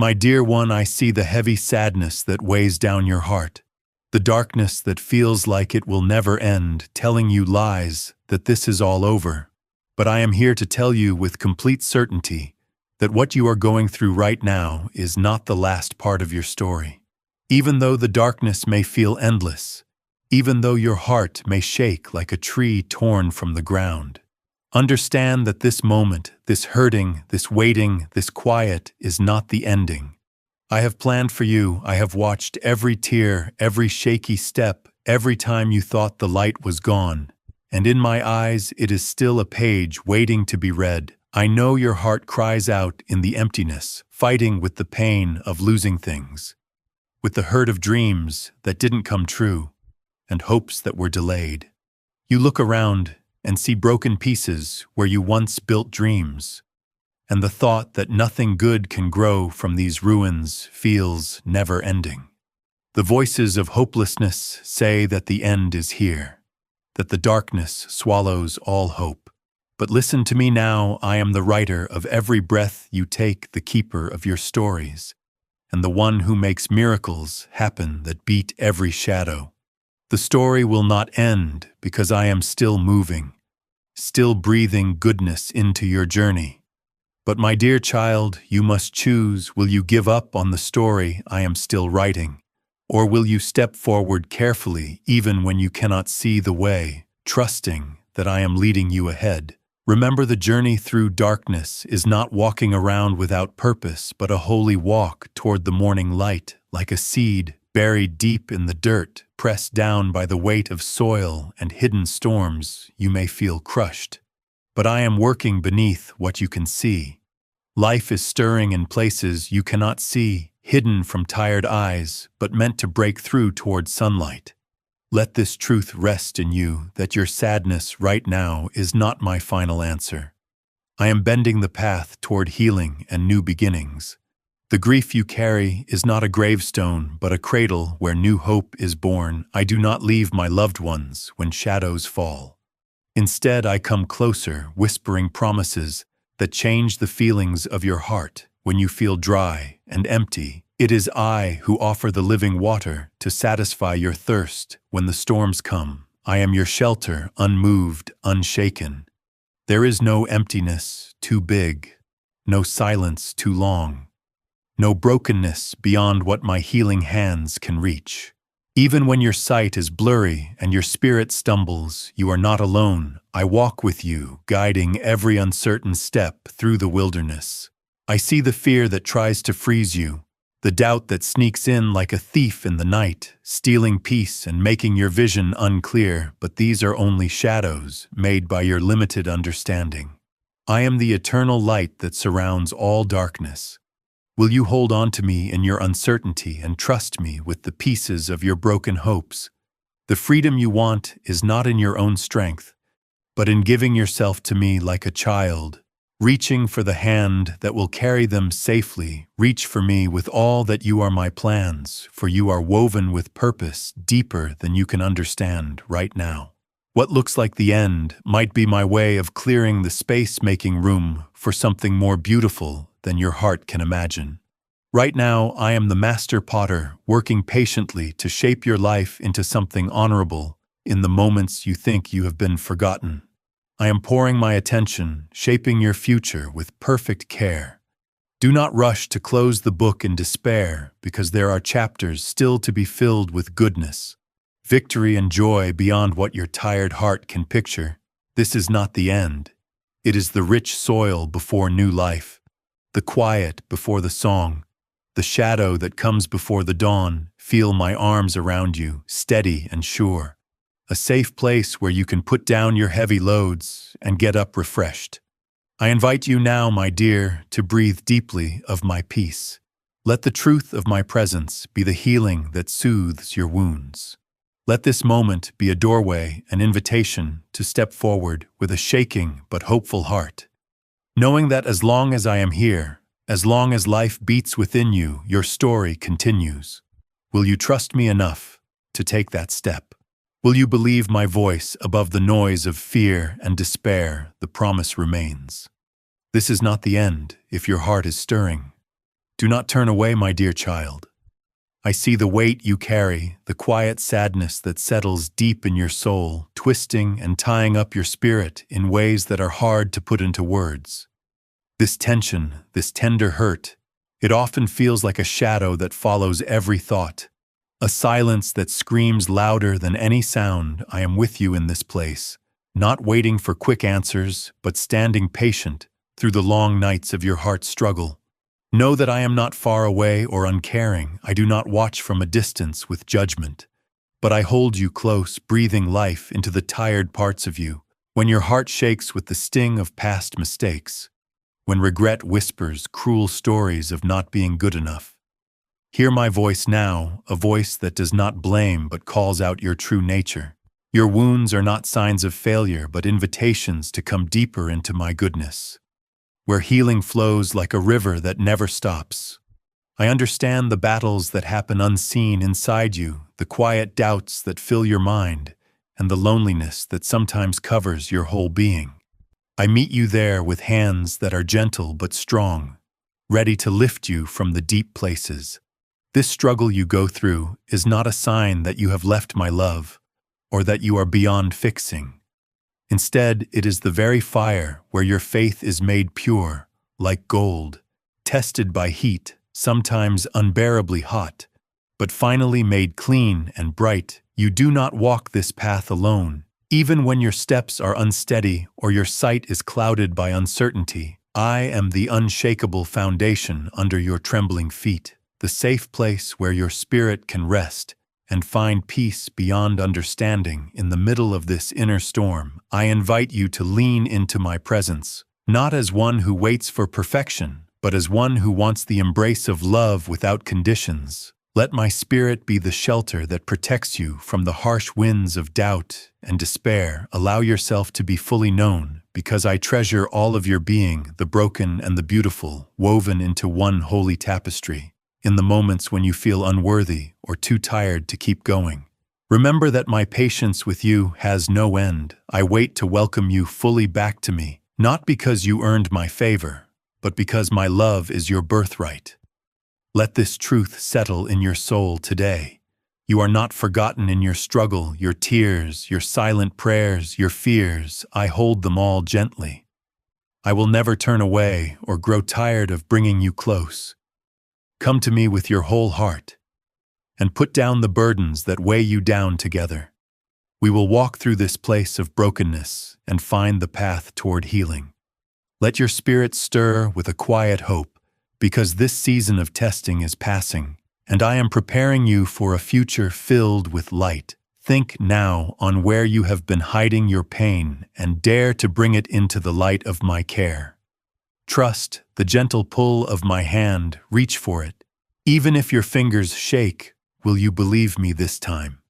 My dear one, I see the heavy sadness that weighs down your heart, the darkness that feels like it will never end, telling you lies that this is all over. But I am here to tell you with complete certainty that what you are going through right now is not the last part of your story. Even though the darkness may feel endless, even though your heart may shake like a tree torn from the ground, understand that this moment, this hurting, this waiting, this quiet is not the ending. I have planned for you. I have watched every tear, every shaky step, every time you thought the light was gone. And in my eyes, it is still a page waiting to be read. I know your heart cries out in the emptiness, fighting with the pain of losing things, with the hurt of dreams that didn't come true, and hopes that were delayed. You look around and see broken pieces where you once built dreams, and the thought that nothing good can grow from these ruins feels never-ending. The voices of hopelessness say that the end is here, that the darkness swallows all hope. But listen to me now, I am the writer of every breath you take, the keeper of your stories, and the one who makes miracles happen that beat every shadow. The story will not end because I am still moving, still breathing goodness into your journey. But my dear child, you must choose. Will you give up on the story I am still writing? Or will you step forward carefully even when you cannot see the way, trusting that I am leading you ahead? Remember, the journey through darkness is not walking around without purpose, but a holy walk toward the morning light, like a seed buried deep in the dirt, pressed down by the weight of soil and hidden storms. You may feel crushed, but I am working beneath what you can see. Life is stirring in places you cannot see, hidden from tired eyes, but meant to break through toward sunlight. Let this truth rest in you, that your sadness right now is not my final answer. I am bending the path toward healing and new beginnings. The grief you carry is not a gravestone, but a cradle where new hope is born. I do not leave my loved ones when shadows fall. Instead, I come closer, whispering promises that change the feelings of your heart when you feel dry and empty. It is I who offer the living water to satisfy your thirst when the storms come. I am your shelter, unmoved, unshaken. There is no emptiness too big, no silence too long, no brokenness beyond what my healing hands can reach. Even when your sight is blurry and your spirit stumbles, you are not alone. I walk with you, guiding every uncertain step through the wilderness. I see the fear that tries to freeze you, the doubt that sneaks in like a thief in the night, stealing peace and making your vision unclear, but these are only shadows made by your limited understanding. I am the eternal light that surrounds all darkness. Will you hold on to me in your uncertainty and trust me with the pieces of your broken hopes? The freedom you want is not in your own strength, but in giving yourself to me like a child, reaching for the hand that will carry them safely. Reach for me with all that you are my plans, for you are woven with purpose deeper than you can understand right now. What looks like the end might be my way of clearing the space, making room for something more beautiful than your heart can imagine. Right now, I am the master potter, working patiently to shape your life into something honorable in the moments you think you have been forgotten. I am pouring my attention, shaping your future with perfect care. Do not rush to close the book in despair, because there are chapters still to be filled with goodness, victory and joy beyond what your tired heart can picture. This is not the end. It is the rich soil before new life, the quiet before the song, the shadow that comes before the dawn. Feel my arms around you, steady and sure. A safe place where you can put down your heavy loads and get up refreshed. I invite you now, my dear, to breathe deeply of my peace. Let the truth of my presence be the healing that soothes your wounds. Let this moment be a doorway, an invitation to step forward with a shaking but hopeful heart, knowing that as long as I am here, as long as life beats within you, your story continues. Will you trust me enough to take that step? Will you believe my voice above the noise of fear and despair? The promise remains. This is not the end if your heart is stirring. Do not turn away, my dear child. I see the weight you carry, the quiet sadness that settles deep in your soul, twisting and tying up your spirit in ways that are hard to put into words. This tension, this tender hurt, it often feels like a shadow that follows every thought, a silence that screams louder than any sound. I am with you in this place, not waiting for quick answers, but standing patient through the long nights of your heart's struggle. Know that I am not far away or uncaring. I do not watch from a distance with judgment, but I hold you close, breathing life into the tired parts of you, when your heart shakes with the sting of past mistakes, when regret whispers cruel stories of not being good enough. Hear my voice now, a voice that does not blame but calls out your true nature. Your wounds are not signs of failure, but invitations to come deeper into my goodness, where healing flows like a river that never stops. I understand the battles that happen unseen inside you, the quiet doubts that fill your mind, and the loneliness that sometimes covers your whole being. I meet you there with hands that are gentle but strong, ready to lift you from the deep places. This struggle you go through is not a sign that you have left my love, or that you are beyond fixing. Instead, it is the very fire where your faith is made pure, like gold, tested by heat, sometimes unbearably hot, but finally made clean and bright. You do not walk this path alone. Even when your steps are unsteady or your sight is clouded by uncertainty, I am the unshakable foundation under your trembling feet, the safe place where your spirit can rest and find peace beyond understanding. In the middle of this inner storm, I invite you to lean into my presence, not as one who waits for perfection, but as one who wants the embrace of love without conditions. Let my spirit be the shelter that protects you from the harsh winds of doubt and despair. Allow yourself to be fully known, because I treasure all of your being, the broken and the beautiful, woven into one holy tapestry. In the moments when you feel unworthy or too tired to keep going, remember that my patience with you has no end. I wait to welcome you fully back to me, not because you earned my favor, but because my love is your birthright. Let this truth settle in your soul today. You are not forgotten in your struggle, your tears, your silent prayers, your fears. I hold them all gently. I will never turn away or grow tired of bringing you close. Come to me with your whole heart, and put down the burdens that weigh you down together. We will walk through this place of brokenness and find the path toward healing. Let your spirit stir with a quiet hope, because this season of testing is passing, and I am preparing you for a future filled with light. Think now on where you have been hiding your pain and dare to bring it into the light of my care. Trust the gentle pull of my hand, reach for it. Even if your fingers shake, will you believe me this time?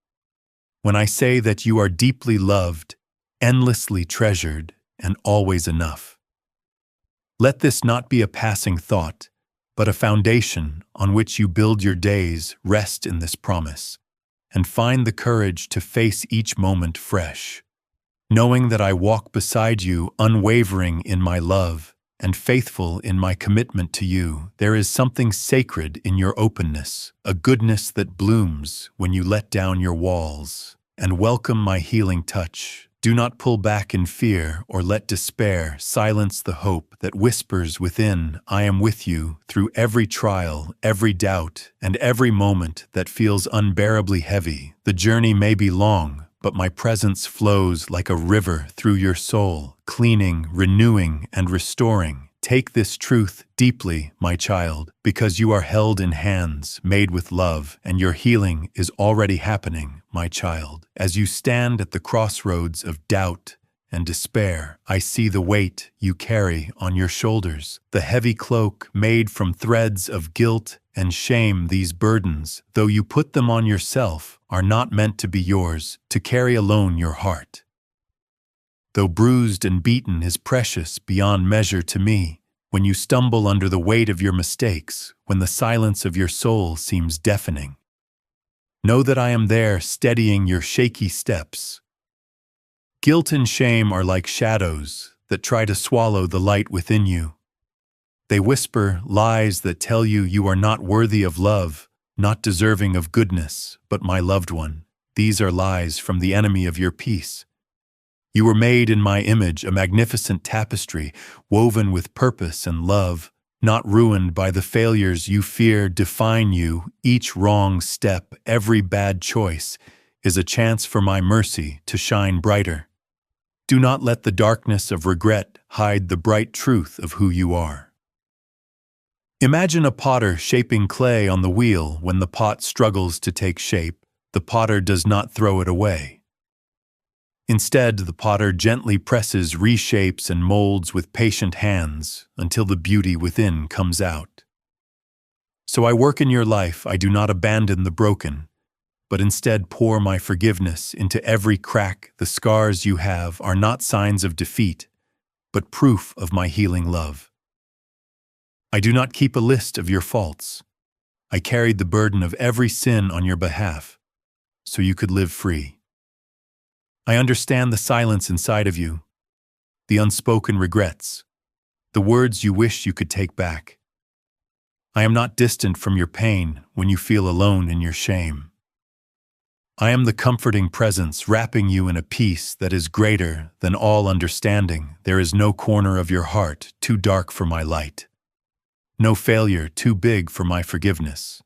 When I say that you are deeply loved, endlessly treasured, and always enough. Let this not be a passing thought, but a foundation on which you build your days. Rest in this promise, and find the courage to face each moment fresh, knowing that I walk beside you, unwavering in my love and faithful in my commitment to you. There is something sacred in your openness, a goodness that blooms when you let down your walls and welcome my healing touch. Do not pull back in fear or let despair silence the hope that whispers within. I am with you through every trial, every doubt, and every moment that feels unbearably heavy. The journey may be long, but my presence flows like a river through your soul, cleaning, renewing, and restoring. Take this truth deeply, my child, because you are held in hands made with love, and your healing is already happening, my child. As you stand at the crossroads of doubt and despair, I see the weight you carry on your shoulders, the heavy cloak made from threads of guilt and shame. These burdens, though you put them on yourself, are not meant to be yours to carry alone. Your heart, though bruised and beaten, is precious beyond measure to me. When you stumble under the weight of your mistakes, when the silence of your soul seems deafening, know that I am there, steadying your shaky steps. Guilt and shame are like shadows that try to swallow the light within you. They whisper lies that tell you you are not worthy of love, not deserving of goodness, but my loved one. These are lies from the enemy of your peace. You were made in my image, a magnificent tapestry, woven with purpose and love, not ruined by the failures you fear define you. Each wrong step, every bad choice, is a chance for my mercy to shine brighter. Do not let the darkness of regret hide the bright truth of who you are. Imagine a potter shaping clay on the wheel. When the pot struggles to take shape, the potter does not throw it away. Instead, the potter gently presses, reshapes, and molds with patient hands until the beauty within comes out. So I work in your life. I do not abandon the broken, but instead pour my forgiveness into every crack. The scars you have are not signs of defeat, but proof of my healing love. I do not keep a list of your faults. I carried the burden of every sin on your behalf, so you could live free. I understand the silence inside of you, the unspoken regrets, the words you wish you could take back. I am not distant from your pain when you feel alone in your shame. I am the comforting presence wrapping you in a peace that is greater than all understanding. There is no corner of your heart too dark for my light, no failure too big for my forgiveness.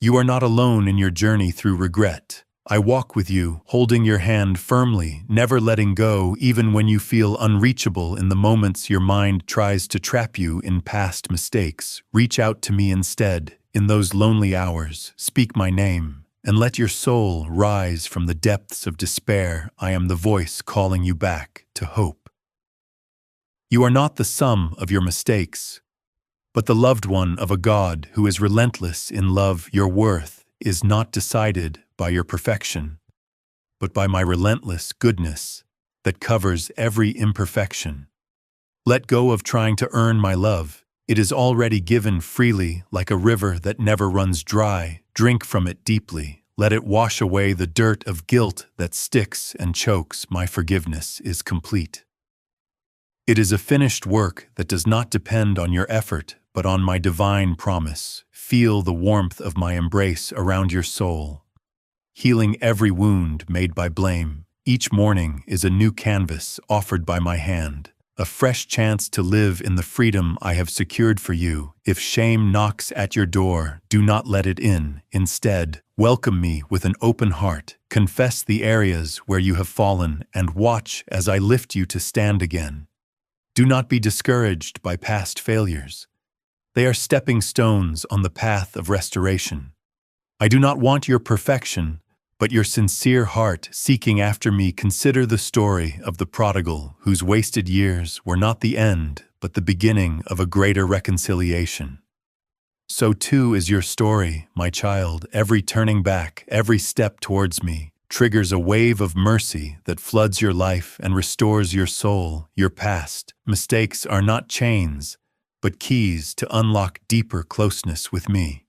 You are not alone in your journey through regret. I walk with you, holding your hand firmly, never letting go, even when you feel unreachable in the moments your mind tries to trap you in past mistakes. Reach out to me instead. In those lonely hours, speak my name, and let your soul rise from the depths of despair. I am the voice calling you back to hope. You are not the sum of your mistakes, but the loved one of a God who is relentless in love. Your worth is not decided by your perfection, but by my relentless goodness that covers every imperfection. Let go of trying to earn my love. It is already given freely, like a river that never runs dry. Drink from it deeply. Let it wash away the dirt of guilt that sticks and chokes. My forgiveness is complete. It is a finished work that does not depend on your effort, but on my divine promise. Feel the warmth of my embrace around your soul, healing every wound made by blame. Each morning is a new canvas offered by my hand, a fresh chance to live in the freedom I have secured for you. If shame knocks at your door, do not let it in. Instead, welcome me with an open heart. Confess the areas where you have fallen and watch as I lift you to stand again. Do not be discouraged by past failures. They are stepping stones on the path of restoration. I do not want your perfection, but your sincere heart seeking after me. Consider the story of the prodigal whose wasted years were not the end, but the beginning of a greater reconciliation. So too is your story, my child. Every turning back, every step towards me, triggers a wave of mercy that floods your life and restores your soul. Your past mistakes are not chains, but keys to unlock deeper closeness with me.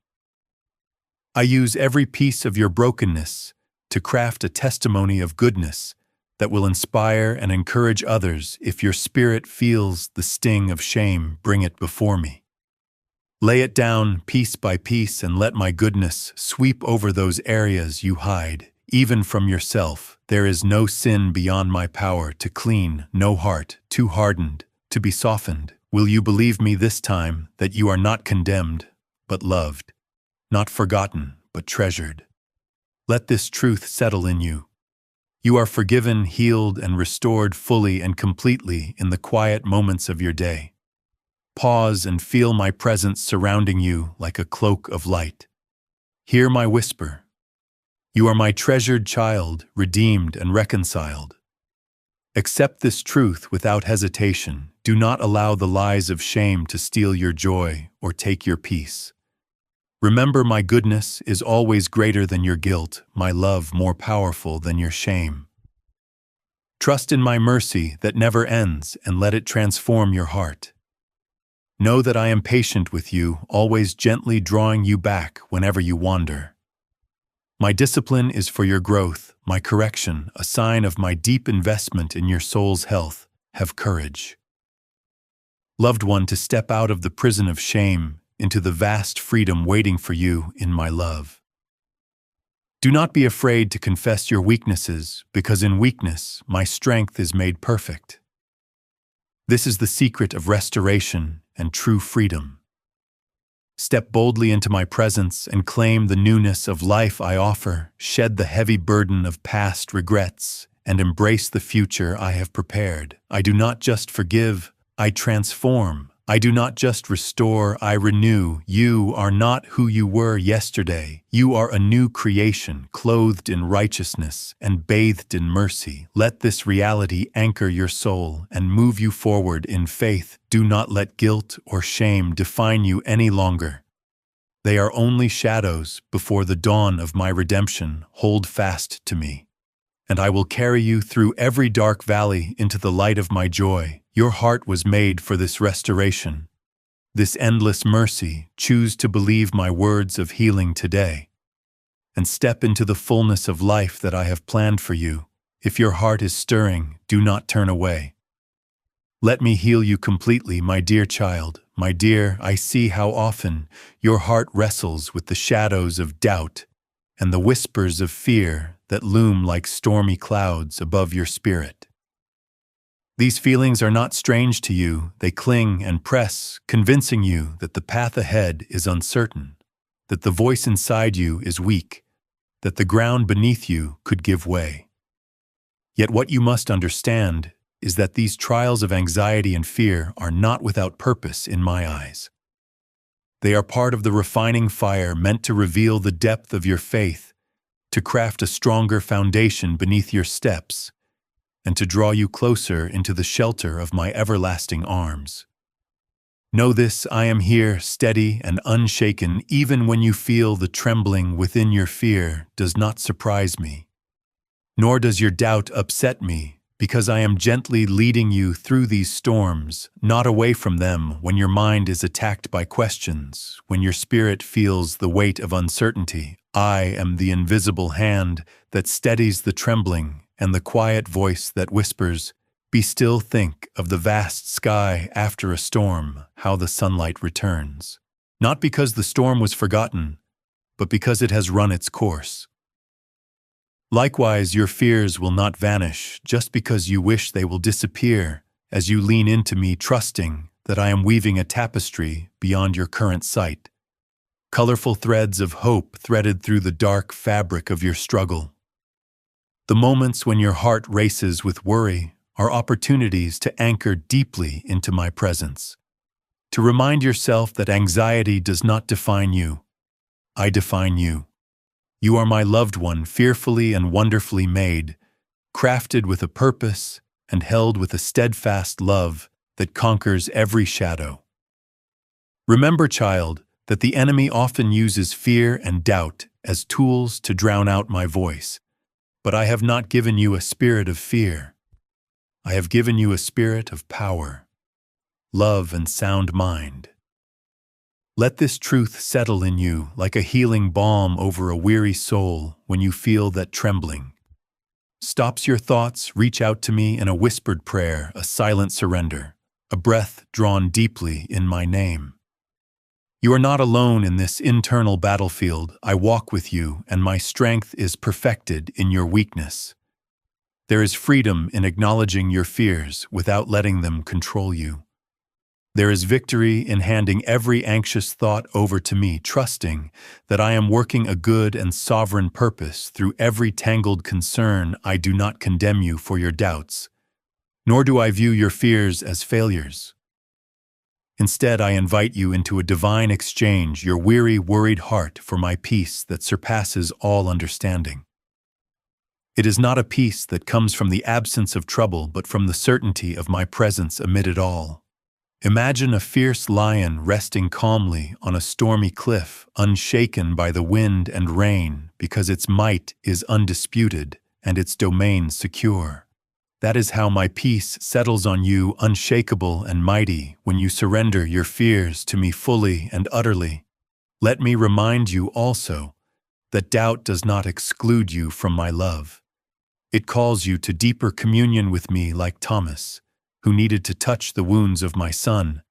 I use every piece of your brokenness to craft a testimony of goodness that will inspire and encourage others. If your spirit feels the sting of shame, bring it before me. Lay it down piece by piece and let my goodness sweep over those areas you hide. Even from yourself, there is no sin beyond my power to clean, no heart too hardened to be softened. Will you believe me this time that you are not condemned, but loved, not forgotten, but treasured? Let this truth settle in you. You are forgiven, healed, and restored fully and completely in the quiet moments of your day. Pause and feel my presence surrounding you like a cloak of light. Hear my whisper. You are my treasured child, redeemed and reconciled. Accept this truth without hesitation. Do not allow the lies of shame to steal your joy or take your peace. Remember, my goodness is always greater than your guilt, my love more powerful than your shame. Trust in my mercy that never ends and let it transform your heart. Know that I am patient with you, always gently drawing you back whenever you wander. My discipline is for your growth, my correction, a sign of my deep investment in your soul's health. Have courage. Loved one, to step out of the prison of shame into the vast freedom waiting for you in my love. Do not be afraid to confess your weaknesses, because in weakness my strength is made perfect. This is the secret of restoration and true freedom. Step boldly into my presence and claim the newness of life I offer. Shed the heavy burden of past regrets and embrace the future I have prepared. I do not just forgive, I transform. I do not just restore, I renew. You are not who you were yesterday. You are a new creation, clothed in righteousness and bathed in mercy. Let this reality anchor your soul and move you forward in faith. Do not let guilt or shame define you any longer. They are only shadows before the dawn of my redemption. Hold fast to me, and I will carry you through every dark valley into the light of my joy. Your heart was made for this restoration, this endless mercy. Choose to believe my words of healing today, and step into the fullness of life that I have planned for you. If your heart is stirring, do not turn away. Let me heal you completely, my dear child. My dear, I see how often your heart wrestles with the shadows of doubt and the whispers of fear that loom like stormy clouds above your spirit. These feelings are not strange to you. They cling and press, convincing you that the path ahead is uncertain, that the voice inside you is weak, that the ground beneath you could give way. Yet what you must understand is that these trials of anxiety and fear are not without purpose in my eyes. They are part of the refining fire meant to reveal the depth of your faith, to craft a stronger foundation beneath your steps, and to draw you closer into the shelter of my everlasting arms. Know this: I am here, steady and unshaken. Even when you feel the trembling within your fear does not surprise me, nor does your doubt upset me, because I am gently leading you through these storms, not away from them. When your mind is attacked by questions, when your spirit feels the weight of uncertainty, I am the invisible hand that steadies the trembling and the quiet voice that whispers, "Be still." Think of the vast sky after a storm, how the sunlight returns. Not because the storm was forgotten, but because it has run its course. Likewise, your fears will not vanish just because you wish they will disappear, as you lean into me, trusting that I am weaving a tapestry beyond your current sight. Colorful threads of hope threaded through the dark fabric of your struggle. The moments when your heart races with worry are opportunities to anchor deeply into my presence, to remind yourself that anxiety does not define you. I define you. You are my loved one, fearfully and wonderfully made, crafted with a purpose and held with a steadfast love that conquers every shadow. Remember, child, that the enemy often uses fear and doubt as tools to drown out my voice. But I have not given you a spirit of fear. I have given you a spirit of power, love, and sound mind. Let this truth settle in you like a healing balm over a weary soul. When you feel that trembling stops your thoughts, reach out to me in a whispered prayer, a silent surrender, a breath drawn deeply in my name. You are not alone in this internal battlefield. I walk with you, and my strength is perfected in your weakness. There is freedom in acknowledging your fears without letting them control you. There is victory in handing every anxious thought over to me, trusting that I am working a good and sovereign purpose through every tangled concern. I do not condemn you for your doubts, nor do I view your fears as failures. Instead, I invite you into a divine exchange, your weary, worried heart for my peace that surpasses all understanding. It is not a peace that comes from the absence of trouble, but from the certainty of my presence amid it all. Imagine a fierce lion resting calmly on a stormy cliff, unshaken by the wind and rain, because its might is undisputed and its domain secure. That is how my peace settles on you, unshakable and mighty, when you surrender your fears to me fully and utterly. Let me remind you also that doubt does not exclude you from my love. It calls you to deeper communion with me, like Thomas, who needed to touch the wounds of my Son,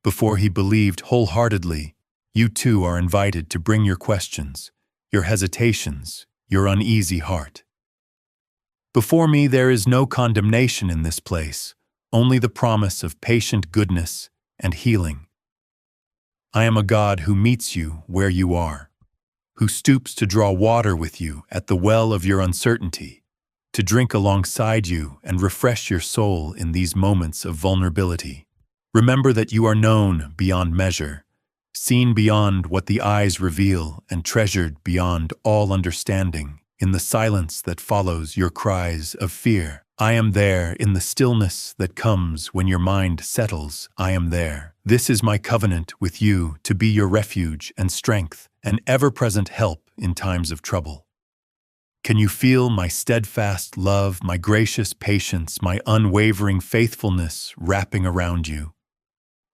Before he believed wholeheartedly, you too are invited to bring your questions, your hesitations, your uneasy heart. Before me there is no condemnation in this place, only the promise of patient goodness and healing. I am a God who meets you where you are, who stoops to draw water with you at the well of your uncertainty, to drink alongside you and refresh your soul in these moments of vulnerability. Remember that you are known beyond measure, seen beyond what the eyes reveal, and treasured beyond all understanding. In the silence that follows your cries of fear, I am there. In the stillness that comes when your mind settles, I am there. This is my covenant with you, to be your refuge and strength, an ever-present help in times of trouble. Can you feel my steadfast love, my gracious patience, my unwavering faithfulness wrapping around you?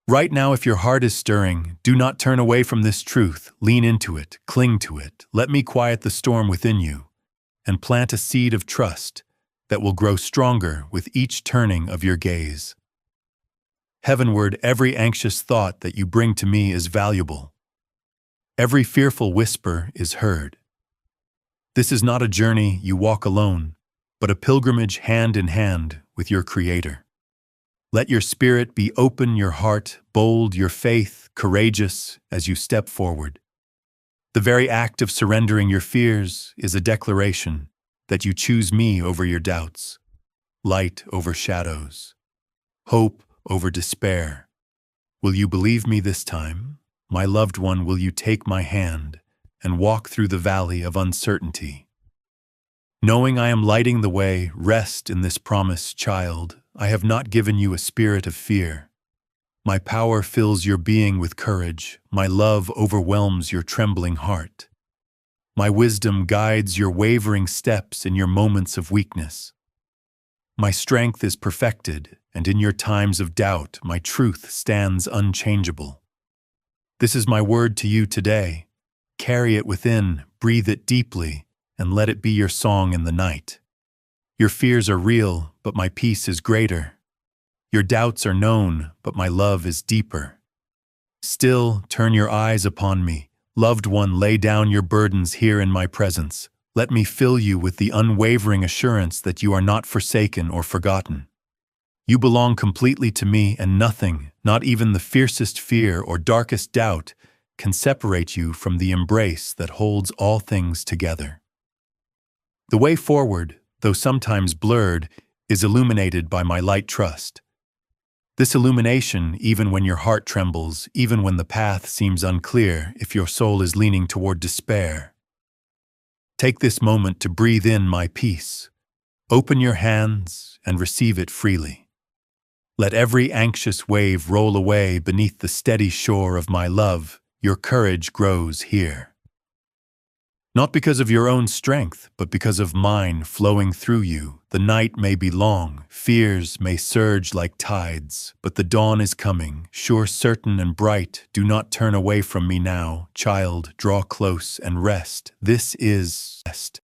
Right now, if your heart is stirring, do not turn away from this truth. Lean into it, cling to it. Let me quiet the storm within you and plant a seed of trust that will grow stronger with each turning of your gaze. Heavenward, every anxious thought that you bring to me is valuable. Every fearful whisper is heard. This is not a journey you walk alone, but a pilgrimage hand in hand with your Creator. Let your spirit be open, your heart bold, your faith courageous as you step forward. The very act of surrendering your fears is a declaration that you choose me over your doubts, light over shadows, hope over despair. Will you believe me this time? My loved one, will you take my hand and walk through the valley of uncertainty? Knowing I am lighting the way, rest in this promise, child. I have not given you a spirit of fear. My power fills your being with courage. My love overwhelms your trembling heart. My wisdom guides your wavering steps in your moments of weakness. My strength is perfected, and in your times of doubt, my truth stands unchangeable. This is my word to you today. Carry it within, breathe it deeply, and let it be your song in the night. Your fears are real, but my peace is greater. Your doubts are known, but my love is deeper. Still, turn your eyes upon me. Loved one, lay down your burdens here in my presence. Let me fill you with the unwavering assurance that you are not forsaken or forgotten. You belong completely to me, and nothing, not even the fiercest fear or darkest doubt, can separate you from the embrace that holds all things together. The way forward, though sometimes blurred, is illuminated by my light trust. This illumination, even when your heart trembles, even when the path seems unclear, if your soul is leaning toward despair. Take this moment to breathe in my peace. Open your hands and receive it freely. Let every anxious wave roll away beneath the steady shore of my love. Your courage grows here. Not because of your own strength, but because of mine flowing through you. The night may be long, fears may surge like tides, but the dawn is coming, sure, certain, and bright. Do not turn away from me now, child. Draw close and rest. This is rest.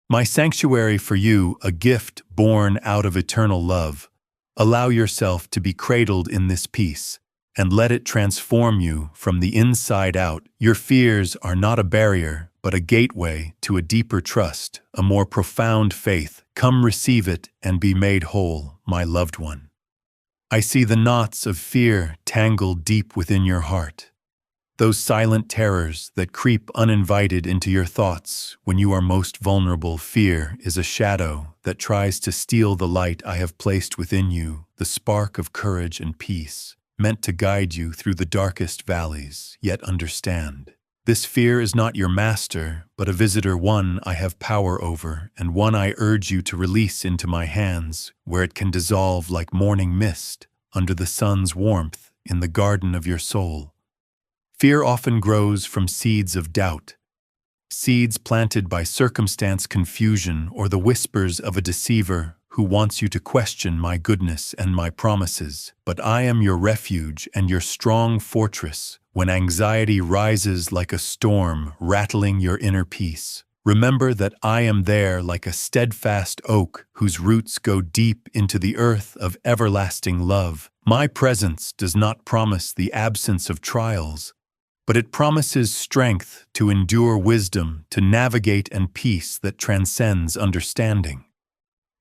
My sanctuary for you, a gift born out of eternal love. Allow yourself to be cradled in this peace, and let it transform you from the inside out. Your fears are not a barrier, but a gateway to a deeper trust, a more profound faith. Come receive it and be made whole, my loved one. I see the knots of fear tangled deep within your heart, those silent terrors that creep uninvited into your thoughts when you are most vulnerable. Fear is a shadow that tries to steal the light I have placed within you, the spark of courage and peace, meant to guide you through the darkest valleys. Yet understand, this fear is not your master, but a visitor, one I have power over, and one I urge you to release into my hands, where it can dissolve like morning mist under the sun's warmth in the garden of your soul. Fear often grows from seeds of doubt, seeds planted by circumstance, confusion, or the whispers of a deceiver who wants you to question my goodness and my promises. But I am your refuge and your strong fortress when anxiety rises like a storm, rattling your inner peace. Remember that I am there like a steadfast oak whose roots go deep into the earth of everlasting love. My presence does not promise the absence of trials, but it promises strength to endure, wisdom to navigate, and peace that transcends understanding.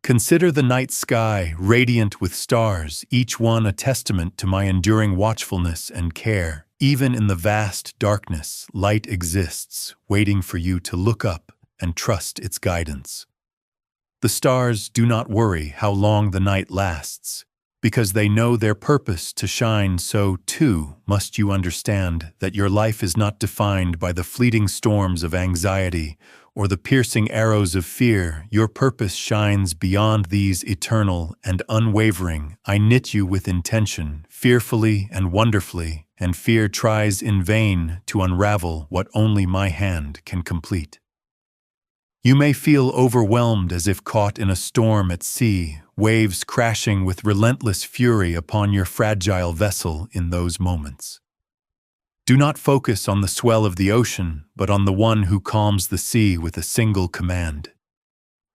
Consider the night sky, radiant with stars, each one a testament to my enduring watchfulness and care. Even in the vast darkness, light exists, waiting for you to look up and trust its guidance. The stars do not worry how long the night lasts, because they know their purpose to shine. So, too, must you understand that your life is not defined by the fleeting storms of anxiety or the piercing arrows of fear. Your purpose shines beyond these, eternal and unwavering. I knit you with intention, fearfully and wonderfully, and fear tries in vain to unravel what only my hand can complete. You may feel overwhelmed as if caught in a storm at sea, waves crashing with relentless fury upon your fragile vessel in those moments. Do not focus on the swell of the ocean, but on the one who calms the sea with a single command.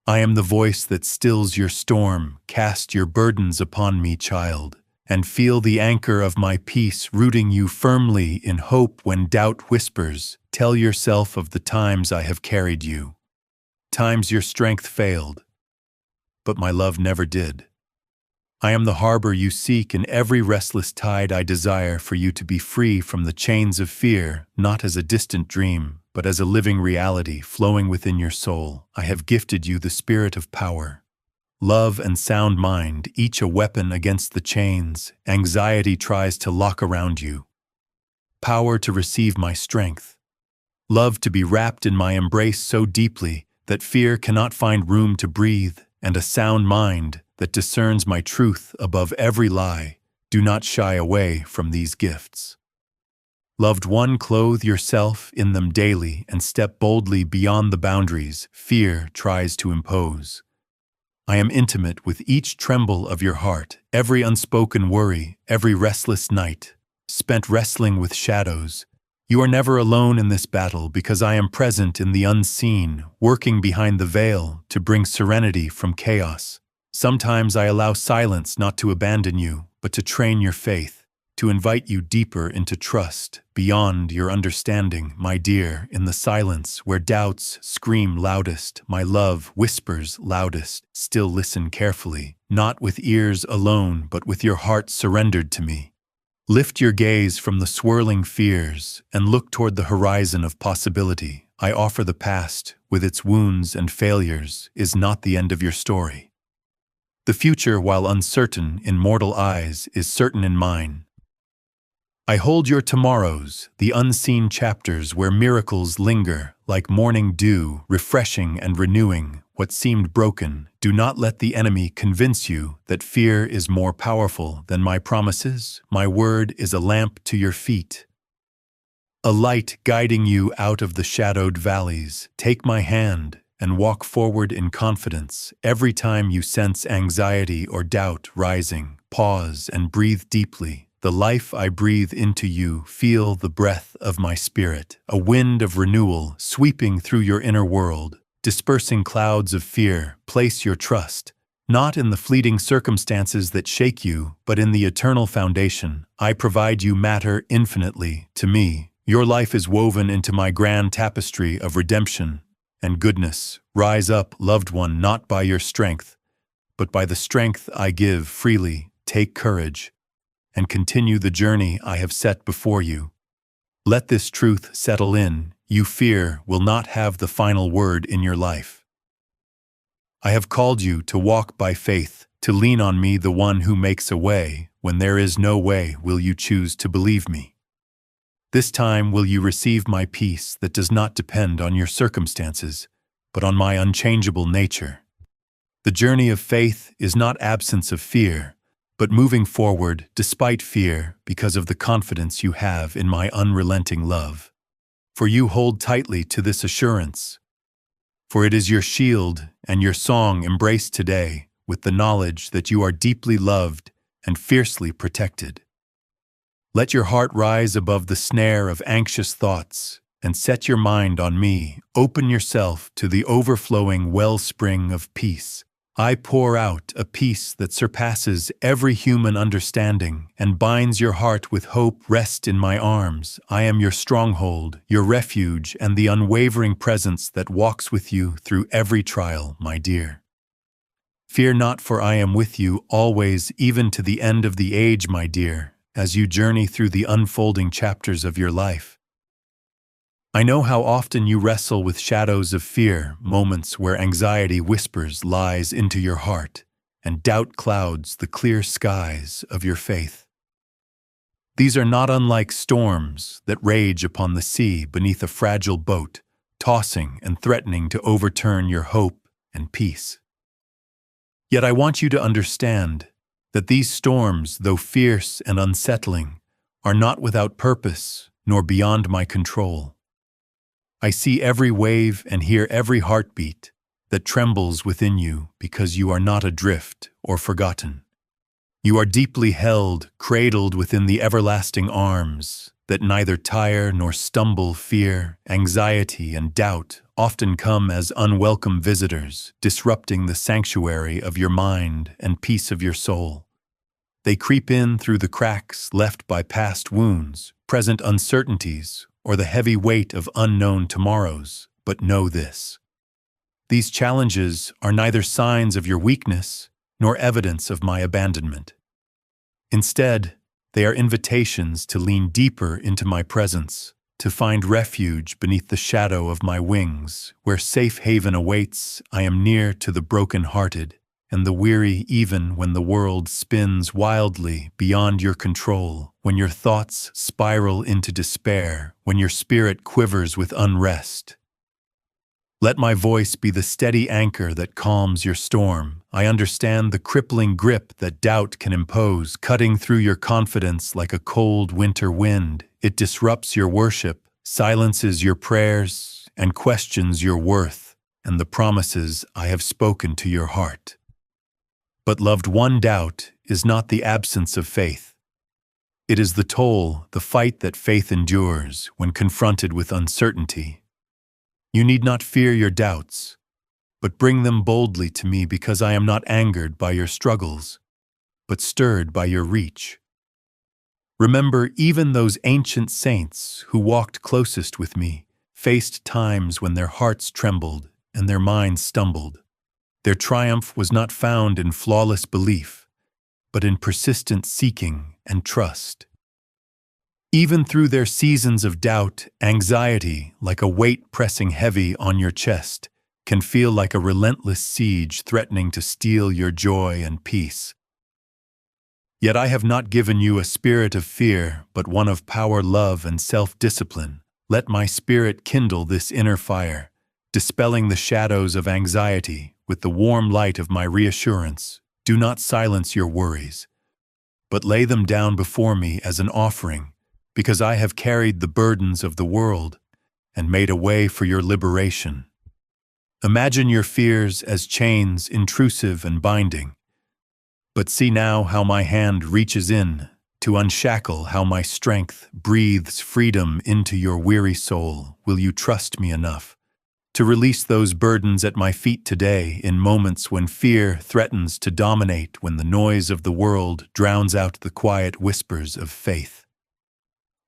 I am the voice that stills your storm. Cast your burdens upon me, child, and feel the anchor of my peace rooting you firmly in hope when doubt whispers. Tell yourself of the times I have carried you. Times your strength failed, but my love never did. I am the harbor you seek in every restless tide. I desire for you to be free from the chains of fear, not as a distant dream, but as a living reality flowing within your soul. I have gifted you the spirit of power, love and sound mind, each a weapon against the chains anxiety tries to lock around you. Power to receive my strength, love to be wrapped in my embrace so deeply that fear cannot find room to breathe, and a sound mind that discerns my truth above every lie. Do not shy away from these gifts. Loved one, clothe yourself in them daily and step boldly beyond the boundaries fear tries to impose. I am intimate with each tremble of your heart, every unspoken worry, every restless night spent wrestling with shadows. You are never alone in this battle because I am present in the unseen, working behind the veil to bring serenity from chaos. Sometimes I allow silence not to abandon you, but to train your faith, to invite you deeper into trust, beyond your understanding, my dear. In the silence where doubts scream loudest, my love whispers loudest. Still listen carefully, not with ears alone, but with your heart surrendered to me. Lift your gaze from the swirling fears and look toward the horizon of possibility. I offer the past, with its wounds and failures, is not the end of your story. The future, while uncertain in mortal eyes, is certain in mine. I hold your tomorrows, the unseen chapters where miracles linger, like morning dew, refreshing and renewing what seemed broken. Do not let the enemy convince you that fear is more powerful than my promises. My word is a lamp to your feet, a light guiding you out of the shadowed valleys. Take my hand and walk forward in confidence. Every time you sense anxiety or doubt rising, pause and breathe deeply. The life I breathe into you, feel the breath of my spirit, a wind of renewal sweeping through your inner world, dispersing clouds of fear. Place your trust, not in the fleeting circumstances that shake you, but in the eternal foundation. I provide you matter infinitely to me. Your life is woven into my grand tapestry of redemption and goodness. Rise up, loved one, not by your strength, but by the strength I give freely. Take courage and continue the journey I have set before you. Let this truth settle in. You fear will not have the final word in your life. I have called you to walk by faith, to lean on me, the one who makes a way. When there is no way, will you choose to believe me? This time will you receive my peace that does not depend on your circumstances, but on my unchangeable nature. The journey of faith is not absence of fear, but moving forward despite fear because of the confidence you have in my unrelenting love. For you hold tightly to this assurance, for it is your shield and your song embraced today with the knowledge that you are deeply loved and fiercely protected. Let your heart rise above the snare of anxious thoughts and set your mind on me. Open yourself to the overflowing wellspring of peace. I pour out a peace that surpasses every human understanding and binds your heart with hope. Rest in my arms. I am your stronghold, your refuge, and the unwavering presence that walks with you through every trial, my dear. Fear not, for I am with you always, even to the end of the age, my dear, as you journey through the unfolding chapters of your life. I know how often you wrestle with shadows of fear, moments where anxiety whispers lies into your heart, and doubt clouds the clear skies of your faith. These are not unlike storms that rage upon the sea beneath a fragile boat, tossing and threatening to overturn your hope and peace. Yet I want you to understand that these storms, though fierce and unsettling, are not without purpose nor beyond my control. I see every wave and hear every heartbeat that trembles within you because you are not adrift or forgotten. You are deeply held, cradled within the everlasting arms that neither tire nor stumble. Fear, anxiety, and doubt often come as unwelcome visitors, disrupting the sanctuary of your mind and peace of your soul. They creep in through the cracks left by past wounds, present uncertainties, or the heavy weight of unknown tomorrows. But know this: these challenges are neither signs of your weakness nor evidence of my abandonment. Instead, they are invitations to lean deeper into my presence, to find refuge beneath the shadow of my wings, where safe haven awaits. I am near to the broken-hearted and the weary, even when the world spins wildly beyond your control, when your thoughts spiral into despair, when your spirit quivers with unrest. Let my voice be the steady anchor that calms your storm. I understand the crippling grip that doubt can impose, cutting through your confidence like a cold winter wind. It disrupts your worship, silences your prayers, and questions your worth and the promises I have spoken to your heart. But, loved one, doubt is not the absence of faith. It is the toll, the fight that faith endures when confronted with uncertainty. You need not fear your doubts, but bring them boldly to me, because I am not angered by your struggles, but stirred by your reach. Remember, even those ancient saints who walked closest with me faced times when their hearts trembled and their minds stumbled. Their triumph was not found in flawless belief, but in persistent seeking and trust. Even through their seasons of doubt, anxiety, like a weight pressing heavy on your chest, can feel like a relentless siege threatening to steal your joy and peace. Yet I have not given you a spirit of fear, but one of power, love, and self-discipline. Let my spirit kindle this inner fire, dispelling the shadows of anxiety with the warm light of my reassurance. Do not silence your worries, but lay them down before me as an offering, because I have carried the burdens of the world and made a way for your liberation. Imagine your fears as chains, intrusive and binding, but see now how my hand reaches in to unshackle, how my strength breathes freedom into your weary soul. Will you trust me enough to release those burdens at my feet today, in moments when fear threatens to dominate, when the noise of the world drowns out the quiet whispers of faith?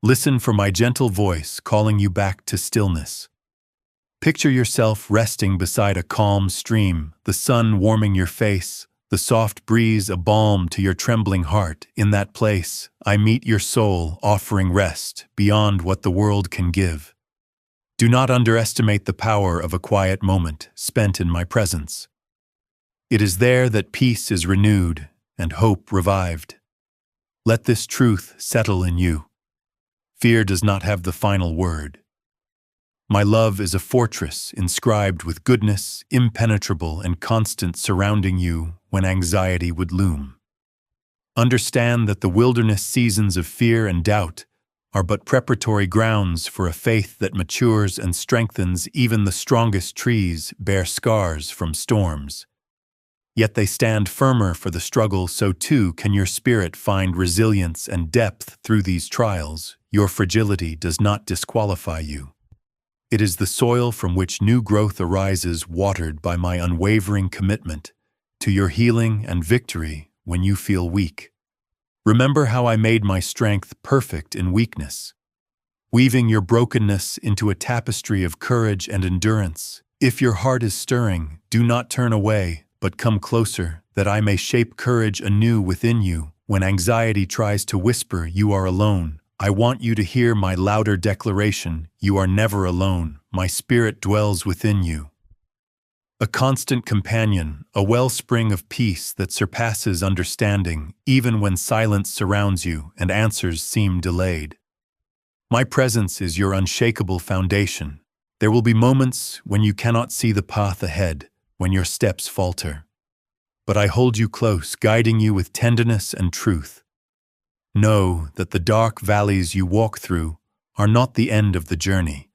Listen for my gentle voice calling you back to stillness. Picture yourself resting beside a calm stream, the sun warming your face, the soft breeze a balm to your trembling heart. In that place, I meet your soul, offering rest beyond what the world can give. Do not underestimate the power of a quiet moment spent in my presence. It is there that peace is renewed and hope revived. Let this truth settle in you. Fear does not have the final word. My love is a fortress inscribed with goodness, impenetrable and constant, surrounding you when anxiety would loom. Understand that the wilderness seasons of fear and doubt are but preparatory grounds for a faith that matures and strengthens. Even the strongest trees bear scars from storms. Yet they stand firmer for the struggle. So too can your spirit find resilience and depth through these trials. Your fragility does not disqualify you. It is the soil from which new growth arises, watered by my unwavering commitment to your healing and victory when you feel weak. Remember how I made my strength perfect in weakness, weaving your brokenness into a tapestry of courage and endurance. If your heart is stirring, do not turn away, but come closer, that I may shape courage anew within you. When anxiety tries to whisper you are alone, I want you to hear my louder declaration: you are never alone. My spirit dwells within you. A constant companion, a wellspring of peace that surpasses understanding, even when silence surrounds you and answers seem delayed. My presence is your unshakable foundation. There will be moments when you cannot see the path ahead, when your steps falter. But I hold you close, guiding you with tenderness and truth. Know that the dark valleys you walk through are not the end of the journey,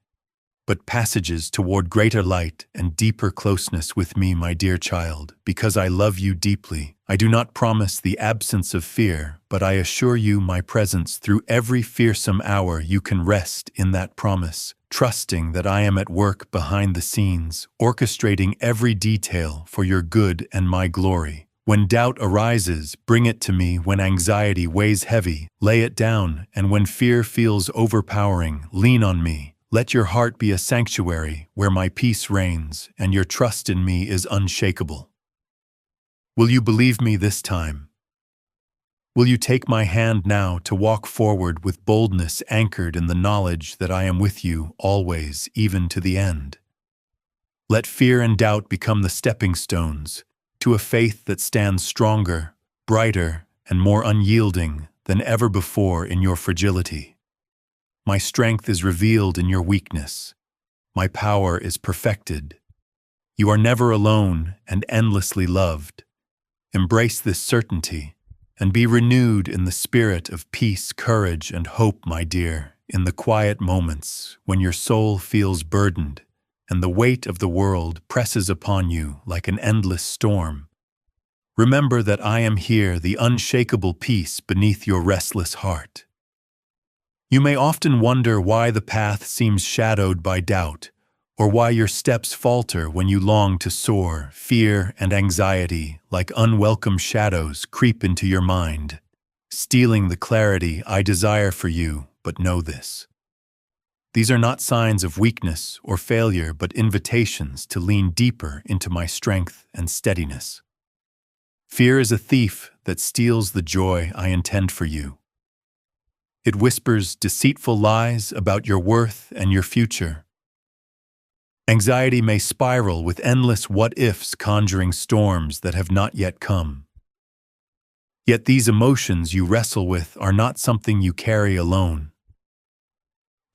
but passages toward greater light and deeper closeness with me, my dear child. Because I love you deeply, I do not promise the absence of fear, but I assure you my presence through every fearsome hour. You can rest in that promise, trusting that I am at work behind the scenes, orchestrating every detail for your good and my glory. When doubt arises, bring it to me. When anxiety weighs heavy, lay it down. And when fear feels overpowering, lean on me. Let your heart be a sanctuary where my peace reigns and your trust in me is unshakable. Will you believe me this time? Will you take my hand now to walk forward with boldness, anchored in the knowledge that I am with you always, even to the end? Let fear and doubt become the stepping stones to a faith that stands stronger, brighter, and more unyielding than ever before in your fragility. My strength is revealed in your weakness. My power is perfected. You are never alone and endlessly loved. Embrace this certainty and be renewed in the spirit of peace, courage, and hope, my dear, in the quiet moments when your soul feels burdened and the weight of the world presses upon you like an endless storm. Remember that I am here, the unshakable peace beneath your restless heart. You may often wonder why the path seems shadowed by doubt, or why your steps falter when you long to soar. Fear and anxiety, like unwelcome shadows, creep into your mind, stealing the clarity I desire for you. But know this: these are not signs of weakness or failure, but invitations to lean deeper into my strength and steadiness. Fear is a thief that steals the joy I intend for you. It whispers deceitful lies about your worth and your future. Anxiety may spiral with endless what-ifs, conjuring storms that have not yet come. Yet these emotions you wrestle with are not something you carry alone.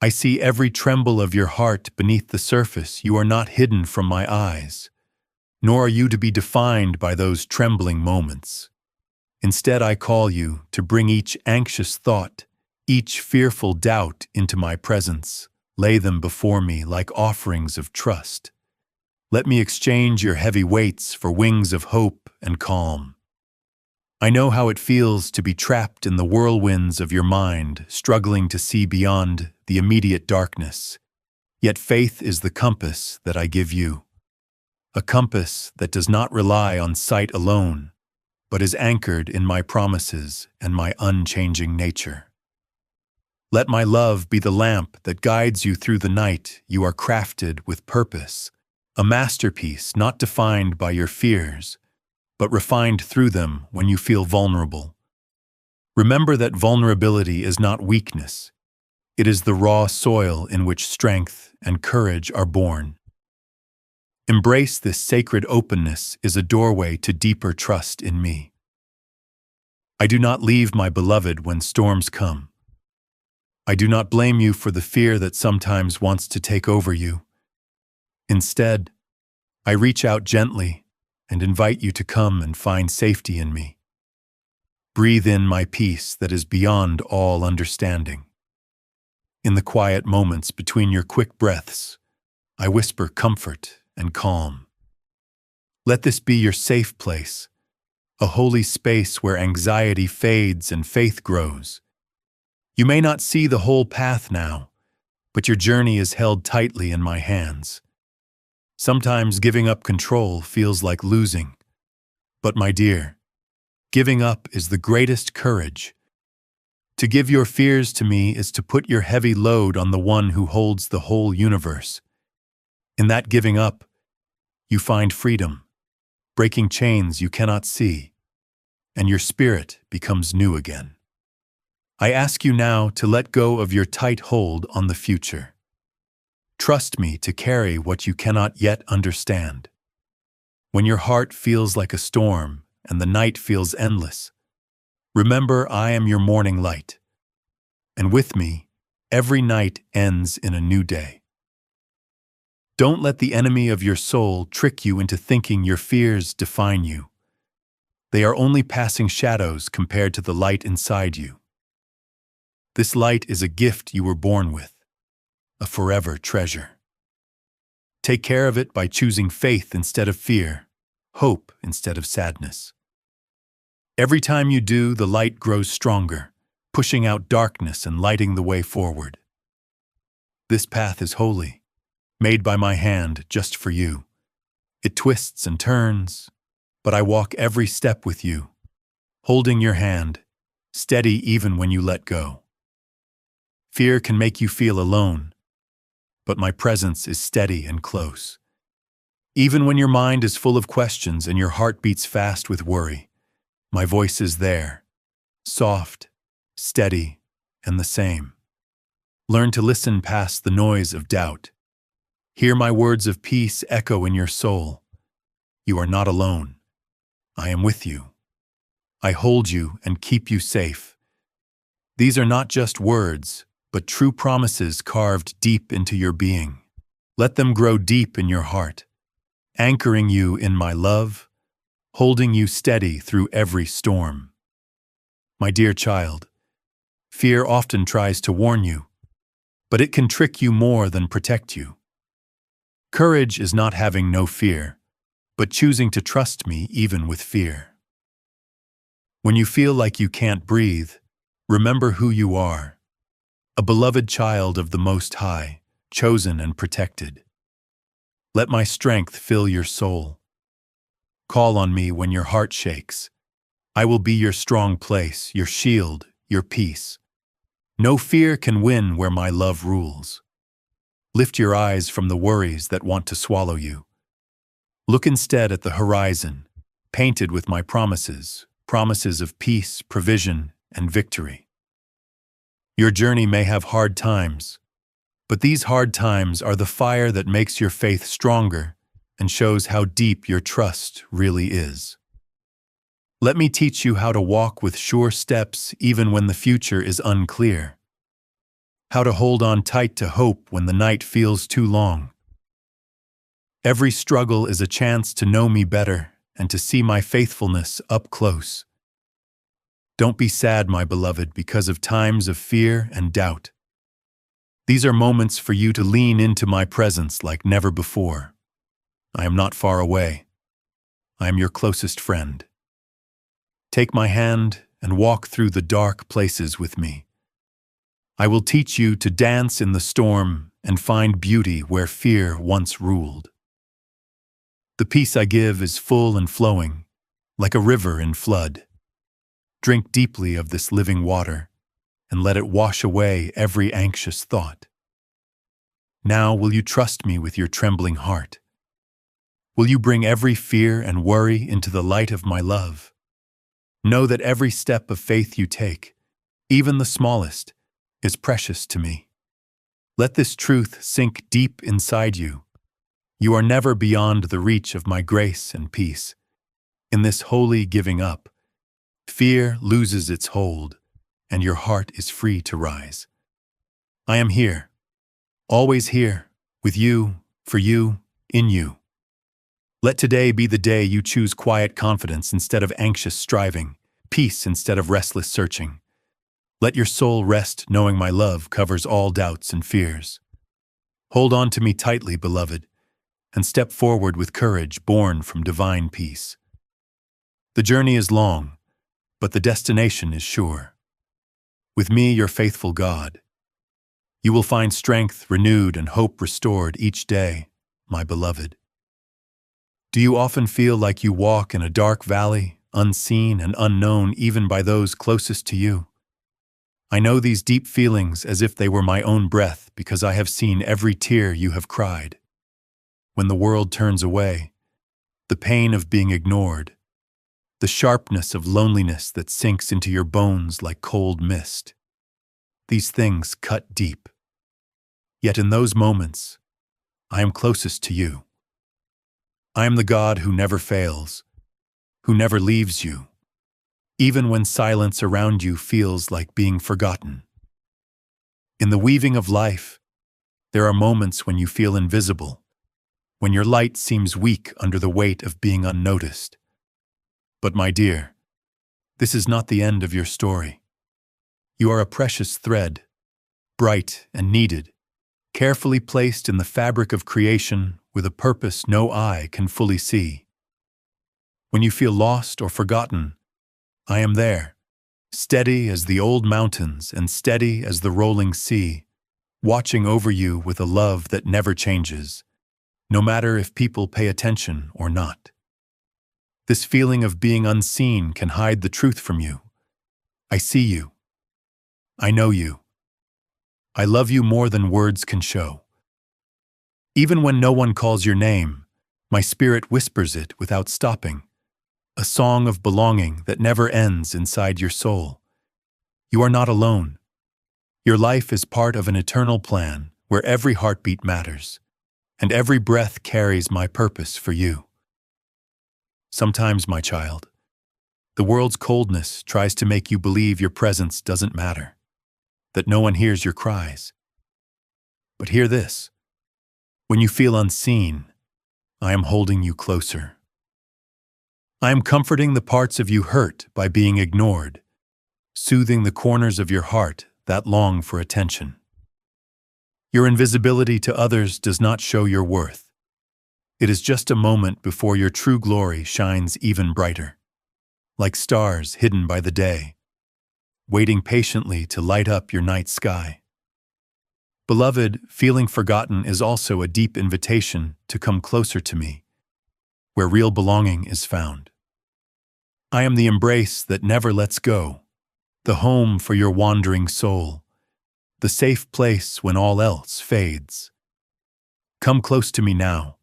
I see every tremble of your heart beneath the surface. You are not hidden from my eyes, nor are you to be defined by those trembling moments. Instead, I call you to bring each anxious thought, each fearful doubt into my presence. Lay them before me like offerings of trust. Let me exchange your heavy weights for wings of hope and calm. I know how it feels to be trapped in the whirlwinds of your mind, struggling to see beyond the immediate darkness. Yet faith is the compass that I give you. A compass that does not rely on sight alone, but is anchored in my promises and my unchanging nature. Let my love be the lamp that guides you through the night. You are crafted with purpose, a masterpiece not defined by your fears, but refined through them when you feel vulnerable. Remember that vulnerability is not weakness. It is the raw soil in which strength and courage are born. Embrace this sacred openness is a doorway to deeper trust in me. I do not leave my beloved when storms come. I do not blame you for the fear that sometimes wants to take over you. Instead, I reach out gently and invite you to come and find safety in me. Breathe in my peace that is beyond all understanding. In the quiet moments between your quick breaths, I whisper comfort and calm. Let this be your safe place, a holy space where anxiety fades and faith grows. You may not see the whole path now, but your journey is held tightly in my hands. Sometimes giving up control feels like losing. But my dear, giving up is the greatest courage. To give your fears to me is to put your heavy load on the one who holds the whole universe. In that giving up, you find freedom, breaking chains you cannot see, and your spirit becomes new again. I ask you now to let go of your tight hold on the future. Trust me to carry what you cannot yet understand. When your heart feels like a storm and the night feels endless, remember I am your morning light. And with me, every night ends in a new day. Don't let the enemy of your soul trick you into thinking your fears define you. They are only passing shadows compared to the light inside you. This light is a gift you were born with, a forever treasure. Take care of it by choosing faith instead of fear, hope instead of sadness. Every time you do, the light grows stronger, pushing out darkness and lighting the way forward. This path is holy, made by my hand just for you. It twists and turns, but I walk every step with you, holding your hand, steady even when you let go. Fear can make you feel alone, but my presence is steady and close. Even when your mind is full of questions and your heart beats fast with worry, my voice is there, soft, steady, and the same. Learn to listen past the noise of doubt. Hear my words of peace echo in your soul. You are not alone. I am with you. I hold you and keep you safe. These are not just words, but true promises carved deep into your being. Let them grow deep in your heart, anchoring you in my love, holding you steady through every storm. My dear child, fear often tries to warn you, but it can trick you more than protect you. Courage is not having no fear, but choosing to trust me even with fear. When you feel like you can't breathe, remember who you are. A beloved child of the Most High, chosen and protected. Let my strength fill your soul. Call on me when your heart shakes. I will be your strong place, your shield, your peace. No fear can win where my love rules. Lift your eyes from the worries that want to swallow you. Look instead at the horizon, painted with my promises, promises of peace, provision, and victory. Your journey may have hard times, but these hard times are the fire that makes your faith stronger and shows how deep your trust really is. Let me teach you how to walk with sure steps even when the future is unclear. How to hold on tight to hope when the night feels too long. Every struggle is a chance to know me better and to see my faithfulness up close. Don't be sad, my beloved, because of times of fear and doubt. These are moments for you to lean into my presence like never before. I am not far away. I am your closest friend. Take my hand and walk through the dark places with me. I will teach you to dance in the storm and find beauty where fear once ruled. The peace I give is full and flowing, like a river in flood. Drink deeply of this living water, and let it wash away every anxious thought. Now will you trust me with your trembling heart? Will you bring every fear and worry into the light of my love? Know that every step of faith you take, even the smallest, is precious to me. Let this truth sink deep inside you. You are never beyond the reach of my grace and peace. In this holy giving up, fear loses its hold, and your heart is free to rise. I am here, always here, with you, for you, in you. Let today be the day you choose quiet confidence instead of anxious striving, peace instead of restless searching. Let your soul rest knowing my love covers all doubts and fears. Hold on to me tightly, beloved, and step forward with courage born from divine peace. The journey is long, but the destination is sure. With me, your faithful God. You will find strength renewed and hope restored each day, my beloved. Do you often feel like you walk in a dark valley, unseen and unknown even by those closest to you? I know these deep feelings as if they were my own breath because I have seen every tear you have cried. When the world turns away, the pain of being ignored, the sharpness of loneliness that sinks into your bones like cold mist. These things cut deep. Yet in those moments, I am closest to you. I am the God who never fails, who never leaves you, even when silence around you feels like being forgotten. In the weaving of life, there are moments when you feel invisible, when your light seems weak under the weight of being unnoticed. But my dear, this is not the end of your story. You are a precious thread, bright and needed, carefully placed in the fabric of creation with a purpose no eye can fully see. When you feel lost or forgotten, I am there, steady as the old mountains and steady as the rolling sea, watching over you with a love that never changes, no matter if people pay attention or not. This feeling of being unseen can hide the truth from you. I see you. I know you. I love you more than words can show. Even when no one calls your name, my spirit whispers it without stopping, a song of belonging that never ends inside your soul. You are not alone. Your life is part of an eternal plan where every heartbeat matters, and every breath carries my purpose for you. Sometimes, my child, the world's coldness tries to make you believe your presence doesn't matter, that no one hears your cries. But hear this. When you feel unseen, I am holding you closer. I am comforting the parts of you hurt by being ignored, soothing the corners of your heart that long for attention. Your invisibility to others does not show your worth. It is just a moment before your true glory shines even brighter, like stars hidden by the day, waiting patiently to light up your night sky. Beloved, feeling forgotten is also a deep invitation to come closer to me, where real belonging is found. I am the embrace that never lets go, the home for your wandering soul, the safe place when all else fades. Come close to me now,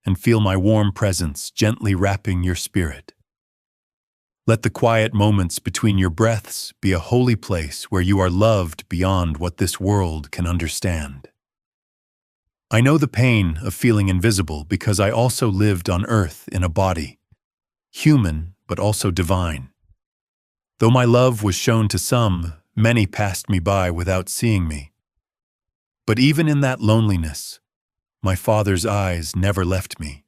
and feel my warm presence gently wrapping your spirit. Let the quiet moments between your breaths be a holy place where you are loved beyond what this world can understand. I know the pain of feeling invisible because I also lived on earth in a body, human but also divine. Though my love was shown to some, many passed me by without seeing me. But even in that loneliness, my Father's eyes never left me.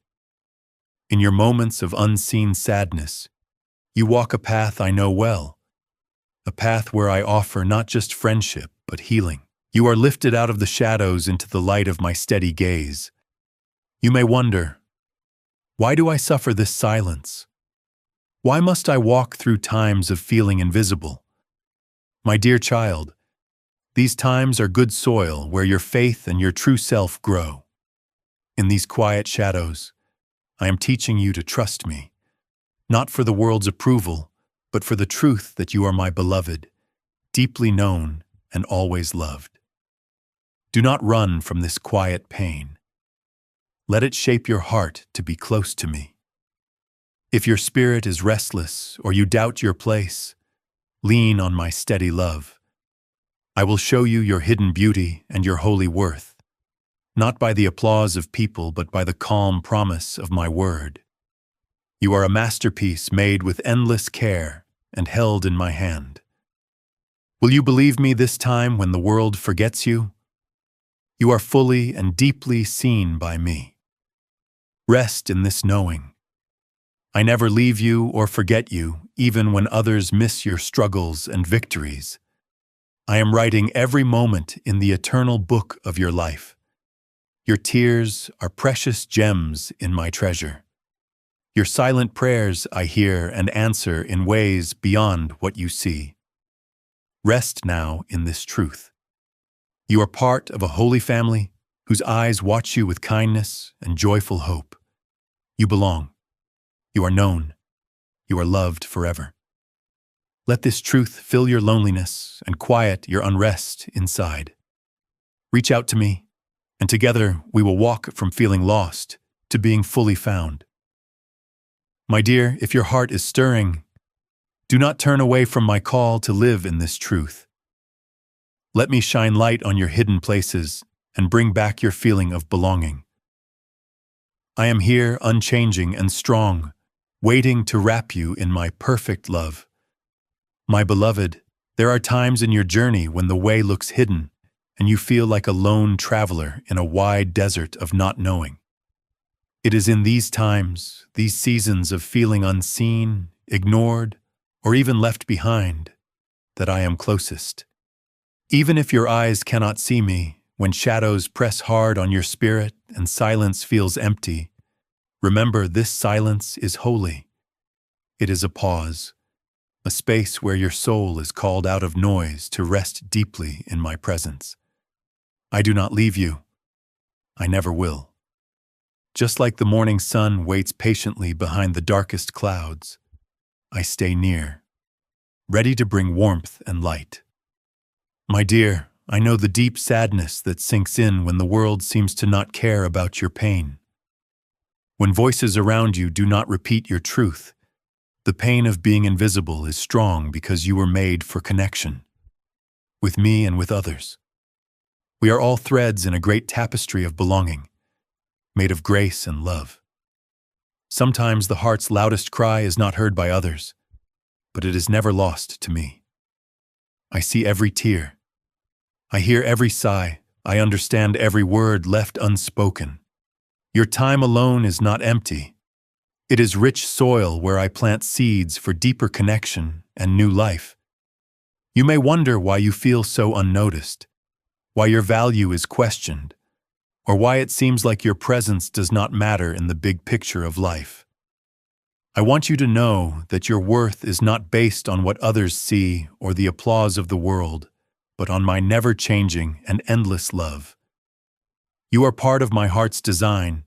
In your moments of unseen sadness, you walk a path I know well, a path where I offer not just friendship, but healing. You are lifted out of the shadows into the light of my steady gaze. You may wonder, why do I suffer this silence? Why must I walk through times of feeling invisible? My dear child, these times are good soil where your faith and your true self grow. In these quiet shadows, I am teaching you to trust me, not for the world's approval, but for the truth that you are my beloved, deeply known and always loved. Do not run from this quiet pain. Let it shape your heart to be close to me. If your spirit is restless or you doubt your place, lean on my steady love. I will show you your hidden beauty and your holy worth, not by the applause of people, but by the calm promise of my word. You are a masterpiece made with endless care and held in my hand. Will you believe me this time when the world forgets you? You are fully and deeply seen by me. Rest in this knowing. I never leave you or forget you, even when others miss your struggles and victories. I am writing every moment in the eternal book of your life. Your tears are precious gems in my treasure. Your silent prayers I hear and answer in ways beyond what you see. Rest now in this truth. You are part of a holy family whose eyes watch you with kindness and joyful hope. You belong. You are known. You are loved forever. Let this truth fill your loneliness and quiet your unrest inside. Reach out to me, and together we will walk from feeling lost to being fully found. My dear, if your heart is stirring, do not turn away from my call to live in this truth. Let me shine light on your hidden places and bring back your feeling of belonging. I am here, unchanging and strong, waiting to wrap you in my perfect love. My beloved, there are times in your journey when the way looks hidden and you feel like a lone traveler in a wide desert of not knowing. It is in these times, these seasons of feeling unseen, ignored, or even left behind, that I am closest. Even if your eyes cannot see me, when shadows press hard on your spirit and silence feels empty, remember this silence is holy. It is a pause, a space where your soul is called out of noise to rest deeply in my presence. I do not leave you. I never will. Just like the morning sun waits patiently behind the darkest clouds, I stay near, ready to bring warmth and light. My dear, I know the deep sadness that sinks in when the world seems to not care about your pain. When voices around you do not repeat your truth, the pain of being invisible is strong because you were made for connection, with me and with others. We are all threads in a great tapestry of belonging, made of grace and love. Sometimes the heart's loudest cry is not heard by others, but it is never lost to me. I see every tear. I hear every sigh. I understand every word left unspoken. Your time alone is not empty. It is rich soil where I plant seeds for deeper connection and new life. You may wonder why you feel so unnoticed, why your value is questioned, or why it seems like your presence does not matter in the big picture of life. I want you to know that your worth is not based on what others see or the applause of the world, but on my never-changing and endless love. You are part of my heart's design,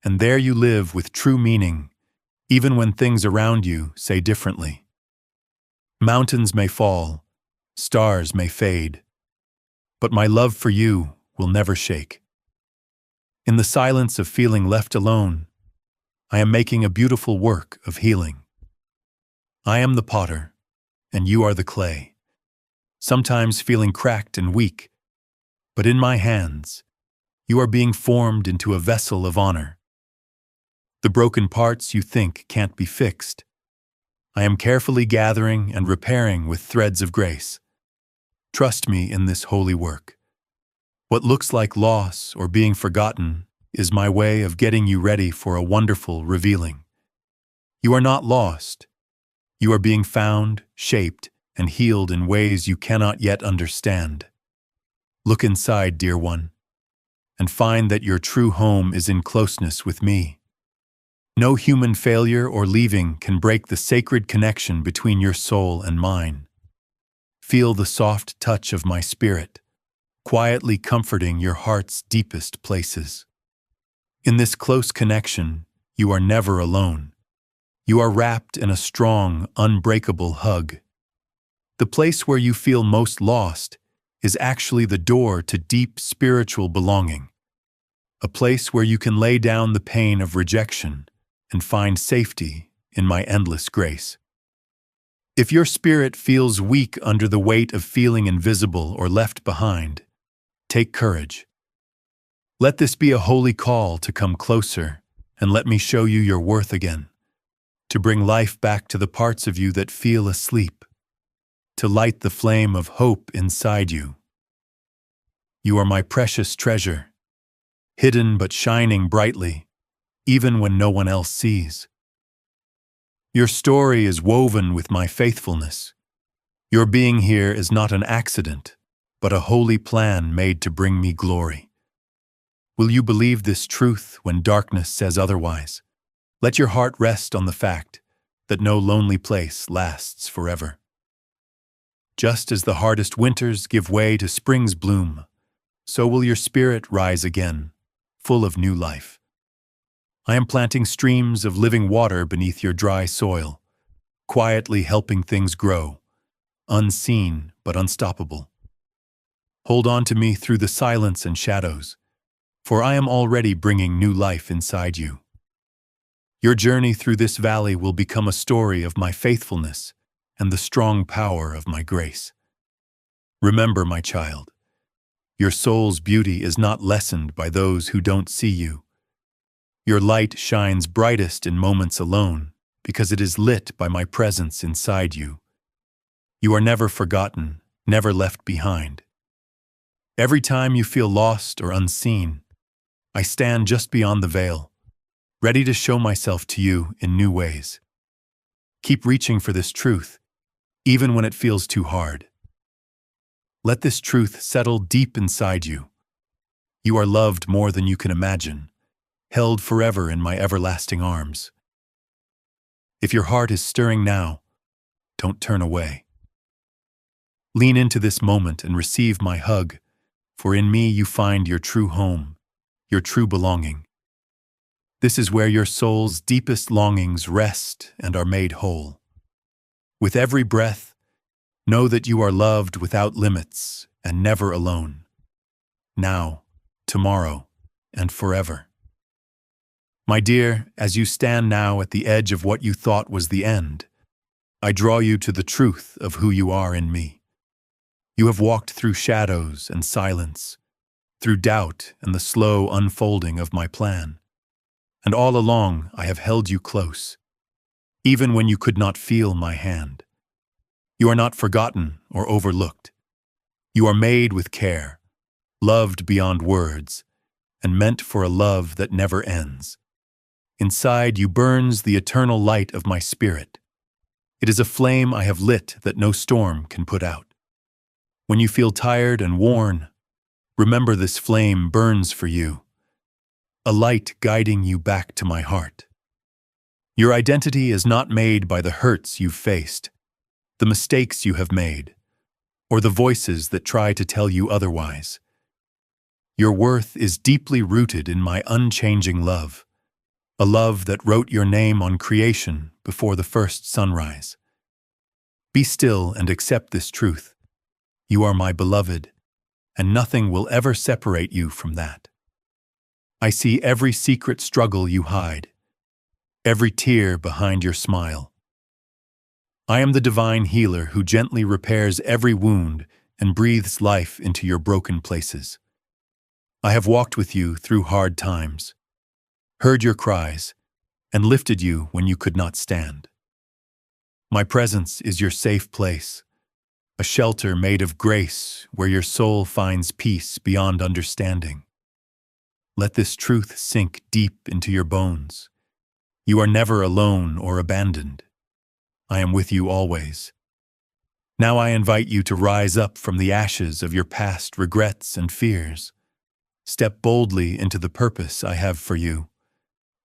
and there you live with true meaning, even when things around you say differently. Mountains may fall, stars may fade, but my love for you will never shake. In the silence of feeling left alone, I am making a beautiful work of healing. I am the potter, and you are the clay, sometimes feeling cracked and weak, but in my hands, you are being formed into a vessel of honor. The broken parts you think can't be fixed, I am carefully gathering and repairing with threads of grace. Trust me in this holy work. What looks like loss or being forgotten is my way of getting you ready for a wonderful revealing. You are not lost. You are being found, shaped, and healed in ways you cannot yet understand. Look inside, dear one, and find that your true home is in closeness with me. No human failure or leaving can break the sacred connection between your soul and mine. Feel the soft touch of my spirit, quietly comforting your heart's deepest places. In this close connection, you are never alone. You are wrapped in a strong, unbreakable hug. The place where you feel most lost is actually the door to deep spiritual belonging, a place where you can lay down the pain of rejection and find safety in my endless grace. If your spirit feels weak under the weight of feeling invisible or left behind, take courage. Let this be a holy call to come closer and let me show you your worth again, to bring life back to the parts of you that feel asleep, to light the flame of hope inside you. You are my precious treasure, hidden but shining brightly, even when no one else sees. Your story is woven with my faithfulness. Your being here is not an accident, but a holy plan made to bring me glory. Will you believe this truth when darkness says otherwise? Let your heart rest on the fact that no lonely place lasts forever. Just as the hardest winters give way to spring's bloom, so will your spirit rise again, full of new life. I am planting streams of living water beneath your dry soil, quietly helping things grow, unseen but unstoppable. Hold on to me through the silence and shadows, for I am already bringing new life inside you. Your journey through this valley will become a story of my faithfulness and the strong power of my grace. Remember, my child, your soul's beauty is not lessened by those who don't see you. Your light shines brightest in moments alone because it is lit by my presence inside you. You are never forgotten, never left behind. Every time you feel lost or unseen, I stand just beyond the veil, ready to show myself to you in new ways. Keep reaching for this truth, even when it feels too hard. Let this truth settle deep inside you. You are loved more than you can imagine, held forever in my everlasting arms. If your heart is stirring now, don't turn away. Lean into this moment and receive my hug, for in me you find your true home, your true belonging. This is where your soul's deepest longings rest and are made whole. With every breath, know that you are loved without limits and never alone. Now, tomorrow, and forever. My dear, as you stand now at the edge of what you thought was the end, I draw you to the truth of who you are in me. You have walked through shadows and silence, through doubt and the slow unfolding of my plan. And all along I have held you close, even when you could not feel my hand. You are not forgotten or overlooked. You are made with care, loved beyond words, and meant for a love that never ends. Inside you burns the eternal light of my spirit. It is a flame I have lit that no storm can put out. When you feel tired and worn, remember this flame burns for you, a light guiding you back to my heart. Your identity is not made by the hurts you've faced, the mistakes you have made, or the voices that try to tell you otherwise. Your worth is deeply rooted in my unchanging love, a love that wrote your name on creation before the first sunrise. Be still and accept this truth. You are my beloved, and nothing will ever separate you from that. I see every secret struggle you hide, every tear behind your smile. I am the divine healer who gently repairs every wound and breathes life into your broken places. I have walked with you through hard times, heard your cries, and lifted you when you could not stand. My presence is your safe place, a shelter made of grace where your soul finds peace beyond understanding. Let this truth sink deep into your bones. You are never alone or abandoned. I am with you always. Now I invite you to rise up from the ashes of your past regrets and fears. Step boldly into the purpose I have for you,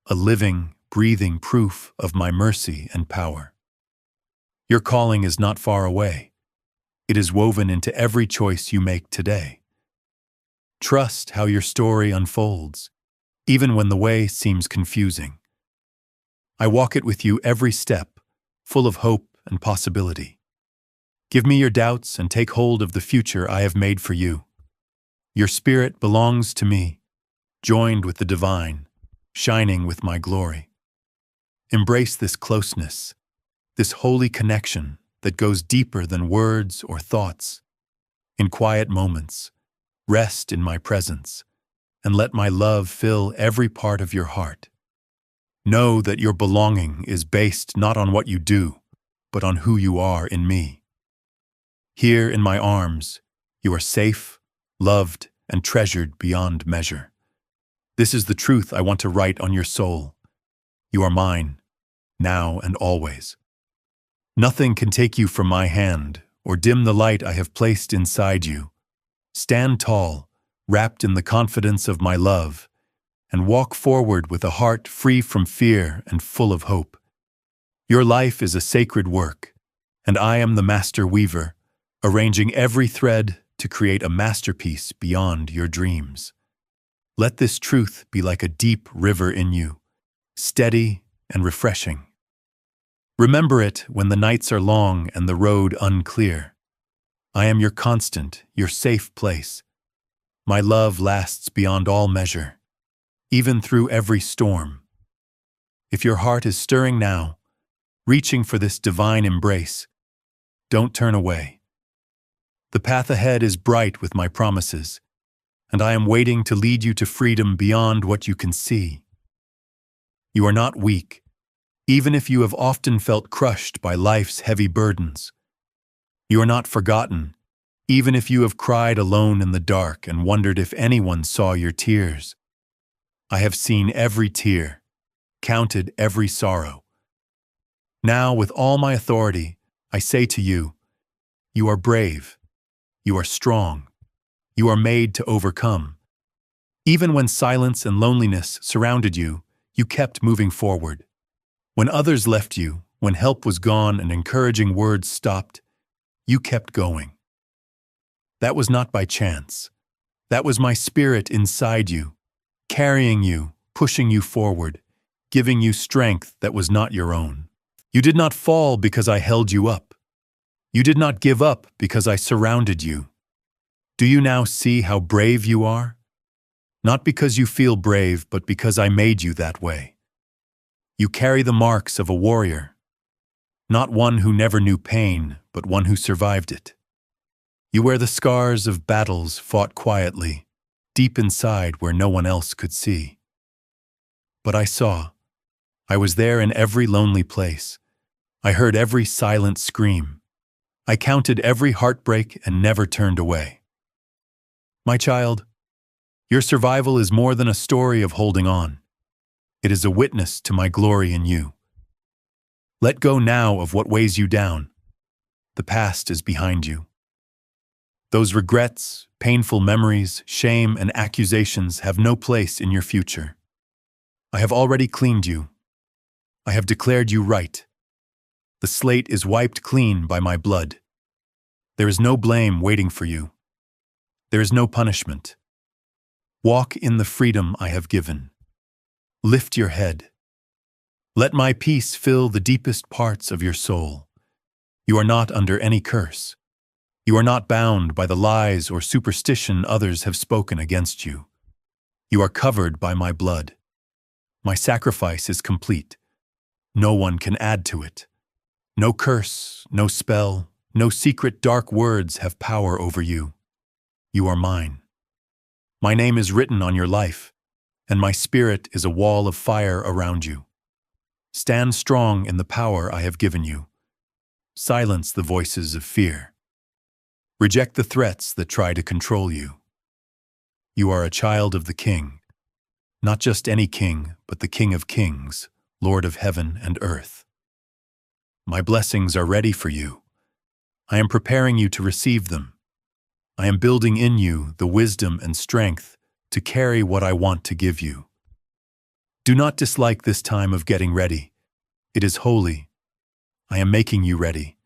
a living, breathing proof of my mercy and power. Your calling is not far away. It is woven into every choice you make today. Trust how your story unfolds, even when the way seems confusing. I walk it with you every step, full of hope and possibility. Give me your doubts and take hold of the future I have made for you. Your spirit belongs to me, joined with the divine, shining with my glory. Embrace this closeness, this holy connection that goes deeper than words or thoughts. In quiet moments, rest in my presence, and let my love fill every part of your heart. Know that your belonging is based not on what you do, but on who you are in me. Here in my arms, you are safe, loved, and treasured beyond measure. This is the truth I want to write on your soul. You are mine, now and always. Nothing can take you from my hand or dim the light I have placed inside you. Stand tall, wrapped in the confidence of my love, and walk forward with a heart free from fear and full of hope. Your life is a sacred work, and I am the master weaver, arranging every thread to create a masterpiece beyond your dreams. Let this truth be like a deep river in you, steady and refreshing. Remember it when the nights are long and the road unclear. I am your constant, your safe place. My love lasts beyond all measure, even through every storm. If your heart is stirring now, reaching for this divine embrace, don't turn away. The path ahead is bright with my promises, and I am waiting to lead you to freedom beyond what you can see. You are not weak, even if you have often felt crushed by life's heavy burdens. You are not forgotten, even if you have cried alone in the dark and wondered if anyone saw your tears. I have seen every tear, counted every sorrow. Now, with all my authority, I say to you, you are brave, you are strong, you are made to overcome. Even when silence and loneliness surrounded you, you kept moving forward. When others left you, when help was gone and encouraging words stopped, you kept going. That was not by chance. That was my spirit inside you, carrying you, pushing you forward, giving you strength that was not your own. You did not fall because I held you up. You did not give up because I surrounded you. Do you now see how brave you are? Not because you feel brave, but because I made you that way. You carry the marks of a warrior, not one who never knew pain, but one who survived it. You wear the scars of battles fought quietly, deep inside where no one else could see. But I saw. I was there in every lonely place. I heard every silent scream. I counted every heartbreak and never turned away. My child, your survival is more than a story of holding on. It is a witness to my glory in you. Let go now of what weighs you down. The past is behind you. Those regrets, painful memories, shame, and accusations have no place in your future. I have already cleaned you. I have declared you right. The slate is wiped clean by my blood. There is no blame waiting for you. There is no punishment. Walk in the freedom I have given. Lift your head. Let my peace fill the deepest parts of your soul. You are not under any curse. You are not bound by the lies or superstition others have spoken against you. You are covered by my blood. My sacrifice is complete. No one can add to it. No curse, no spell, no secret dark words have power over you. You are mine. My name is written on your life, and my spirit is a wall of fire around you. Stand strong in the power I have given you. Silence the voices of fear. Reject the threats that try to control you. You are a child of the King. Not just any king, but the King of Kings, Lord of heaven and earth. My blessings are ready for you. I am preparing you to receive them. I am building in you the wisdom and strength to carry what I want to give you. Do not dislike this time of getting ready. It is holy. I am making you ready.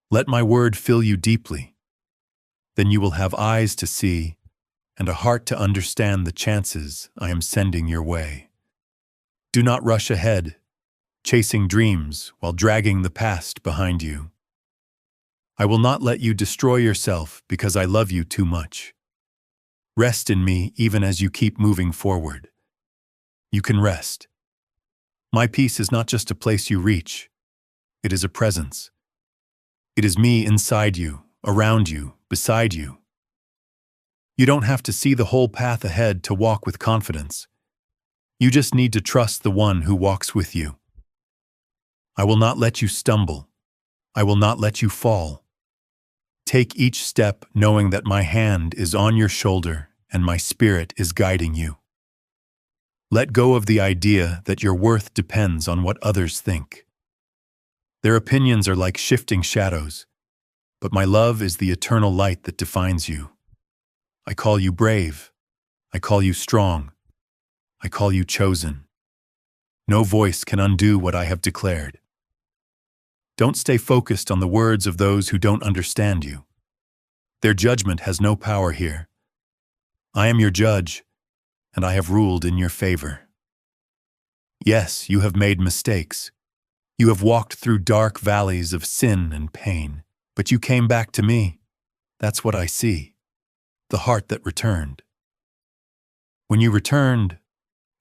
Let my word fill you deeply. Then you will have eyes to see and a heart to understand the chances I am sending your way. Do not rush ahead, chasing dreams while dragging the past behind you. I will not let you destroy yourself because I love you too much. Rest in me even as you keep moving forward. You can rest. My peace is not just a place you reach. It is a presence. It is me inside you, around you, beside you. You don't have to see the whole path ahead to walk with confidence. You just need to trust the one who walks with you. I will not let you stumble. I will not let you fall. Take each step knowing that my hand is on your shoulder and my spirit is guiding you. Let go of the idea that your worth depends on what others think. Their opinions are like shifting shadows, but my love is the eternal light that defines you. I call you brave. I call you strong. I call you chosen. No voice can undo what I have declared. Don't stay focused on the words of those who don't understand you. Their judgment has no power here. I am your judge, and I have ruled in your favor. Yes, you have made mistakes. You have walked through dark valleys of sin and pain, but you came back to me. That's what I see. The heart that returned. When you returned,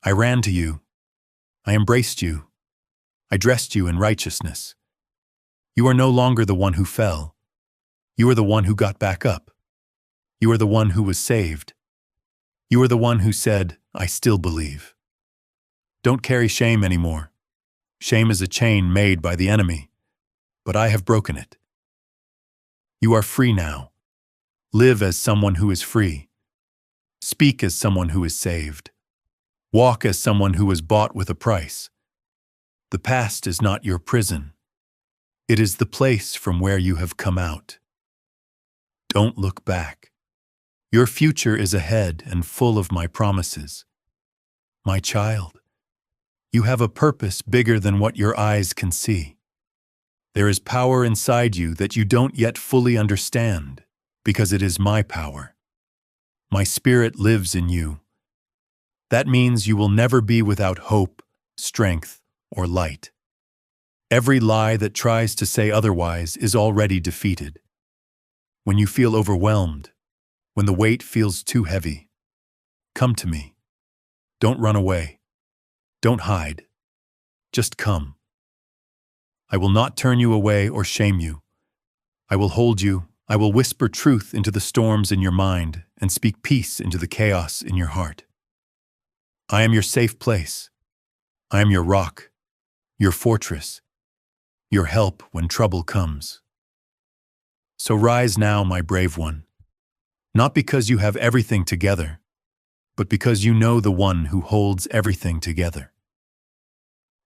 I ran to you. I embraced you. I dressed you in righteousness. You are no longer the one who fell. You are the one who got back up. You are the one who was saved. You are the one who said, I still believe. Don't carry shame anymore. Shame is a chain made by the enemy, but I have broken it. You are free now. Live as someone who is free. Speak as someone who is saved. Walk as someone who was bought with a price. The past is not your prison. It is the place from where you have come out. Don't look back. Your future is ahead and full of my promises. My child, you have a purpose bigger than what your eyes can see. There is power inside you that you don't yet fully understand, because it is my power. My spirit lives in you. That means you will never be without hope, strength, or light. Every lie that tries to say otherwise is already defeated. When you feel overwhelmed, when the weight feels too heavy, come to me. Don't run away. Don't hide. Just come. I will not turn you away or shame you. I will hold you. I will whisper truth into the storms in your mind and speak peace into the chaos in your heart. I am your safe place. I am your rock, your fortress, your help when trouble comes. So rise now, my brave one, not because you have everything together, but because you know the one who holds everything together.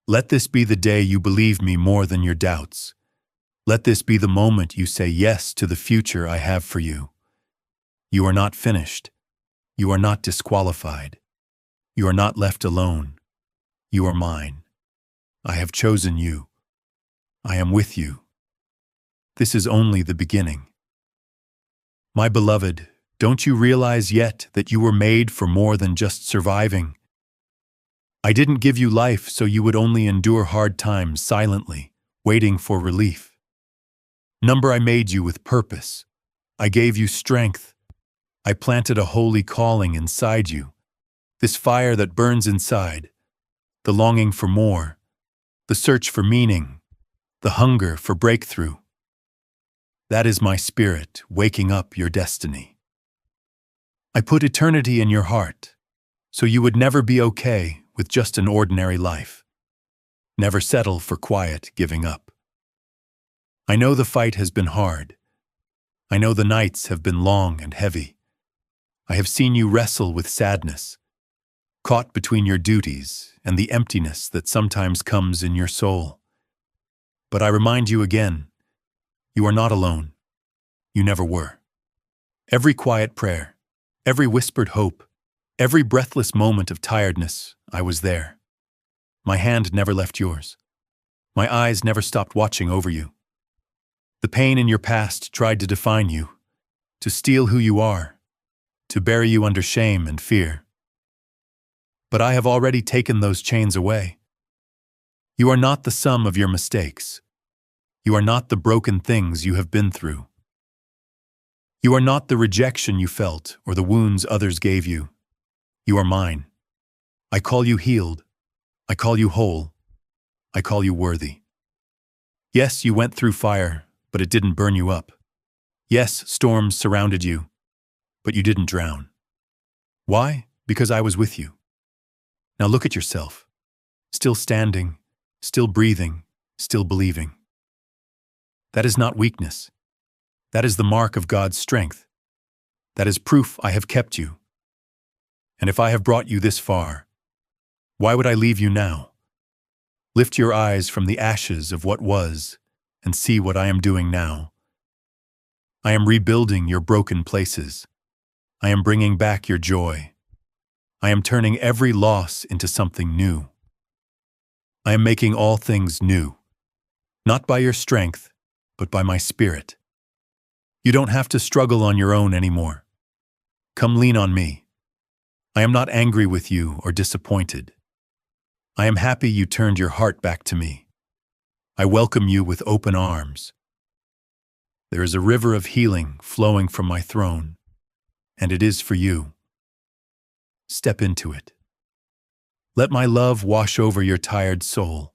Let this be the day you believe me more than your doubts. Let this be the moment you say yes to the future I have for you. You are not finished. You are not disqualified. You are not left alone. You are mine. I have chosen you. I am with you. This is only the beginning. My beloved, don't you realize yet that you were made for more than just surviving? I didn't give you life so you would only endure hard times silently, waiting for relief. I made you with purpose. I gave you strength. I planted a holy calling inside you. This fire that burns inside, the longing for more, the search for meaning, the hunger for breakthrough. That is my spirit waking up your destiny. I put eternity in your heart, so you would never be okay with just an ordinary life. Never settle for quiet giving up. I know the fight has been hard. I know the nights have been long and heavy. I have seen you wrestle with sadness, caught between your duties and the emptiness that sometimes comes in your soul. But I remind you again, you are not alone. You never were. Every quiet prayer, every whispered hope, every breathless moment of tiredness, I was there. My hand never left yours. My eyes never stopped watching over you. The pain in your past tried to define you, to steal who you are, to bury you under shame and fear. But I have already taken those chains away. You are not the sum of your mistakes. You are not the broken things you have been through. You are not the rejection you felt or the wounds others gave you. You are mine. I call you healed. I call you whole. I call you worthy. Yes, you went through fire, but it didn't burn you up. Yes, storms surrounded you, but you didn't drown. Why? Because I was with you. Now look at yourself. Still standing, still breathing, still believing. That is not weakness. That is the mark of God's strength. That is proof I have kept you. And if I have brought you this far, why would I leave you now? Lift your eyes from the ashes of what was and see what I am doing now. I am rebuilding your broken places. I am bringing back your joy. I am turning every loss into something new. I am making all things new, not by your strength, but by my spirit. You don't have to struggle on your own anymore. Come lean on me. I am not angry with you or disappointed. I am happy you turned your heart back to me. I welcome you with open arms. There is a river of healing flowing from my throne, and it is for you. Step into it. Let my love wash over your tired soul.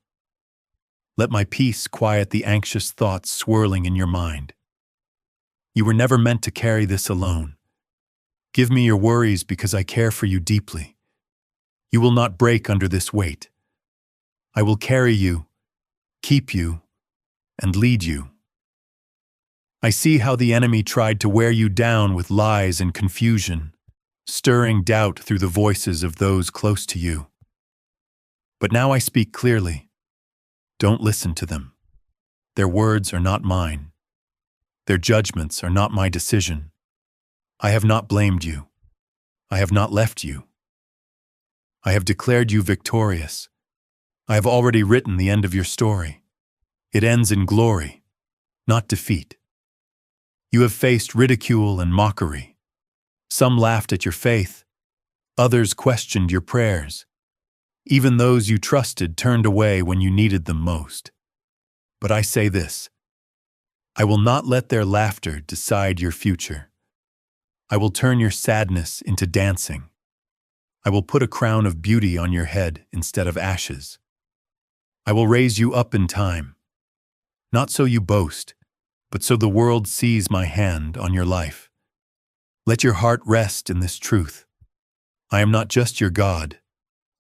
Let my peace quiet the anxious thoughts swirling in your mind. You were never meant to carry this alone. Give me your worries because I care for you deeply. You will not break under this weight. I will carry you, keep you, and lead you. I see how the enemy tried to wear you down with lies and confusion, stirring doubt through the voices of those close to you. But now I speak clearly. Don't listen to them. Their words are not mine. Their judgments are not my decision. I have not blamed you. I have not left you. I have declared you victorious. I have already written the end of your story. It ends in glory, not defeat. You have faced ridicule and mockery. Some laughed at your faith. Others questioned your prayers. Even those you trusted turned away when you needed them most. But I say this: I will not let their laughter decide your future. I will turn your sadness into dancing. I will put a crown of beauty on your head instead of ashes. I will raise you up in time, not so you boast, but so the world sees my hand on your life. Let your heart rest in this truth. I am not just your God,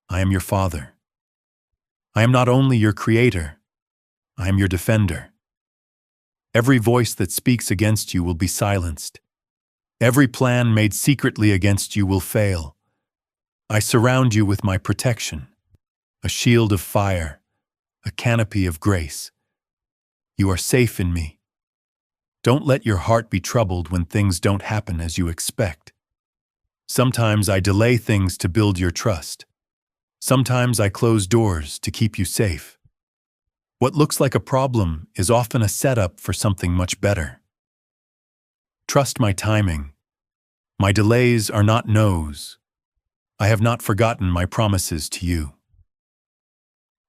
I am your Father. I am not only your Creator, I am your Defender. Every voice that speaks against you will be silenced. Every plan made secretly against you will fail. I surround you with my protection, a shield of fire, a canopy of grace. You are safe in me. Don't let your heart be troubled when things don't happen as you expect. Sometimes I delay things to build your trust. Sometimes I close doors to keep you safe. What looks like a problem is often a setup for something much better. Trust my timing. My delays are not no's. I have not forgotten my promises to you.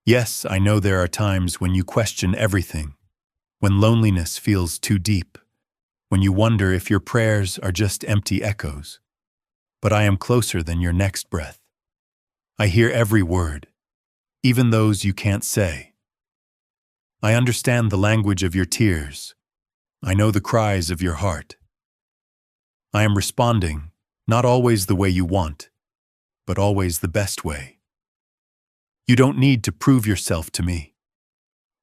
Yes, I know there are times when you question everything, when loneliness feels too deep, when you wonder if your prayers are just empty echoes. But I am closer than your next breath. I hear every word, even those you can't say. I understand the language of your tears. I know the cries of your heart. I am responding, not always the way you want, but always the best way. You don't need to prove yourself to me.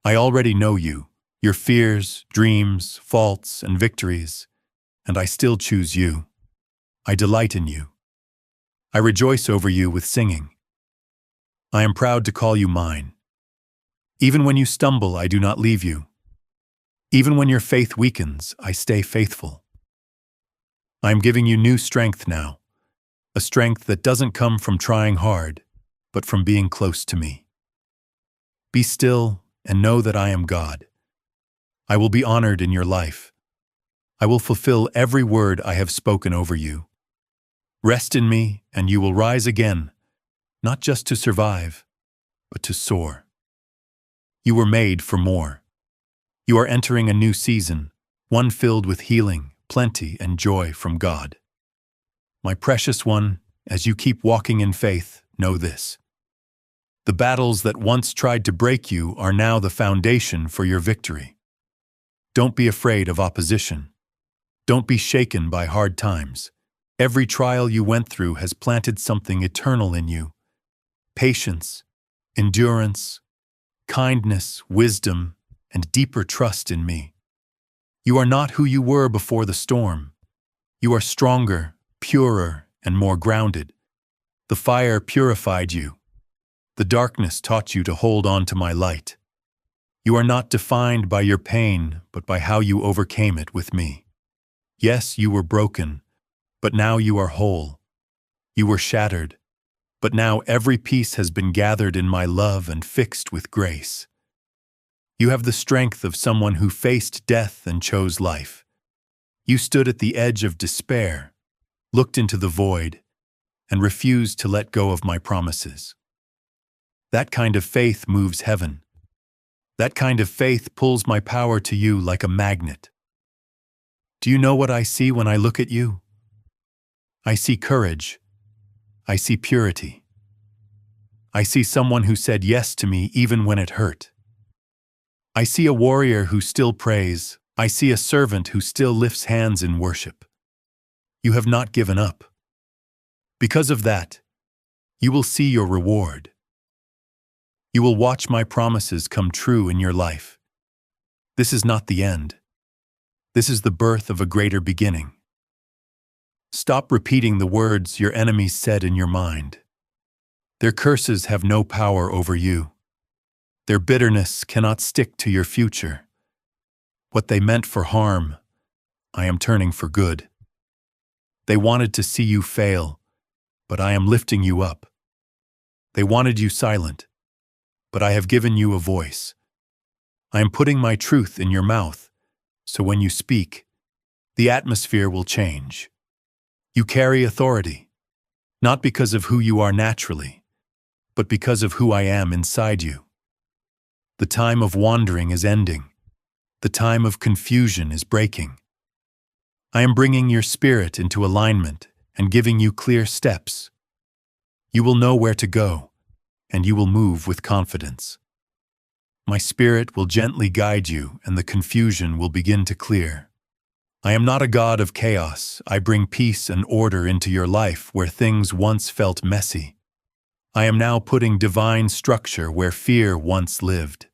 I already know you, your fears, dreams, faults, and victories, and I still choose you. I delight in you. I rejoice over you with singing. I am proud to call you mine. Even when you stumble, I do not leave you. Even when your faith weakens, I stay faithful. I am giving you new strength now, a strength that doesn't come from trying hard, but from being close to me. Be still and know that I am God. I will be honored in your life. I will fulfill every word I have spoken over you. Rest in me, and you will rise again, not just to survive, but to soar. You were made for more. You are entering a new season, one filled with healing, plenty, and joy from God. My precious one, as you keep walking in faith, know this: the battles that once tried to break you are now the foundation for your victory. Don't be afraid of opposition. Don't be shaken by hard times. Every trial you went through has planted something eternal in you. Patience, endurance, kindness, wisdom, and deeper trust in me. You are not who you were before the storm. You are stronger, purer, and more grounded. The fire purified you. The darkness taught you to hold on to my light. You are not defined by your pain, but by how you overcame it with me. Yes, you were broken, but now you are whole. You were shattered, but now every piece has been gathered in my love and fixed with grace. You have the strength of someone who faced death and chose life. You stood at the edge of despair, looked into the void, and refused to let go of my promises. That kind of faith moves heaven. That kind of faith pulls my power to you like a magnet. Do you know what I see when I look at you? I see courage. I see purity. I see someone who said yes to me even when it hurt. I see a warrior who still prays. I see a servant who still lifts hands in worship. You have not given up. Because of that, you will see your reward. You will watch my promises come true in your life. This is not the end. This is the birth of a greater beginning. Stop repeating the words your enemies said in your mind. Their curses have no power over you. Their bitterness cannot stick to your future. What they meant for harm, I am turning for good. They wanted to see you fail, but I am lifting you up. They wanted you silent, but I have given you a voice. I am putting my truth in your mouth, so when you speak, the atmosphere will change. You carry authority, not because of who you are naturally, but because of who I am inside you. The time of wandering is ending. The time of confusion is breaking. I am bringing your spirit into alignment and giving you clear steps. You will know where to go, and you will move with confidence. My spirit will gently guide you, and the confusion will begin to clear. I am not a God of chaos. I bring peace and order into your life where things once felt messy. I am now putting divine structure where fear once lived.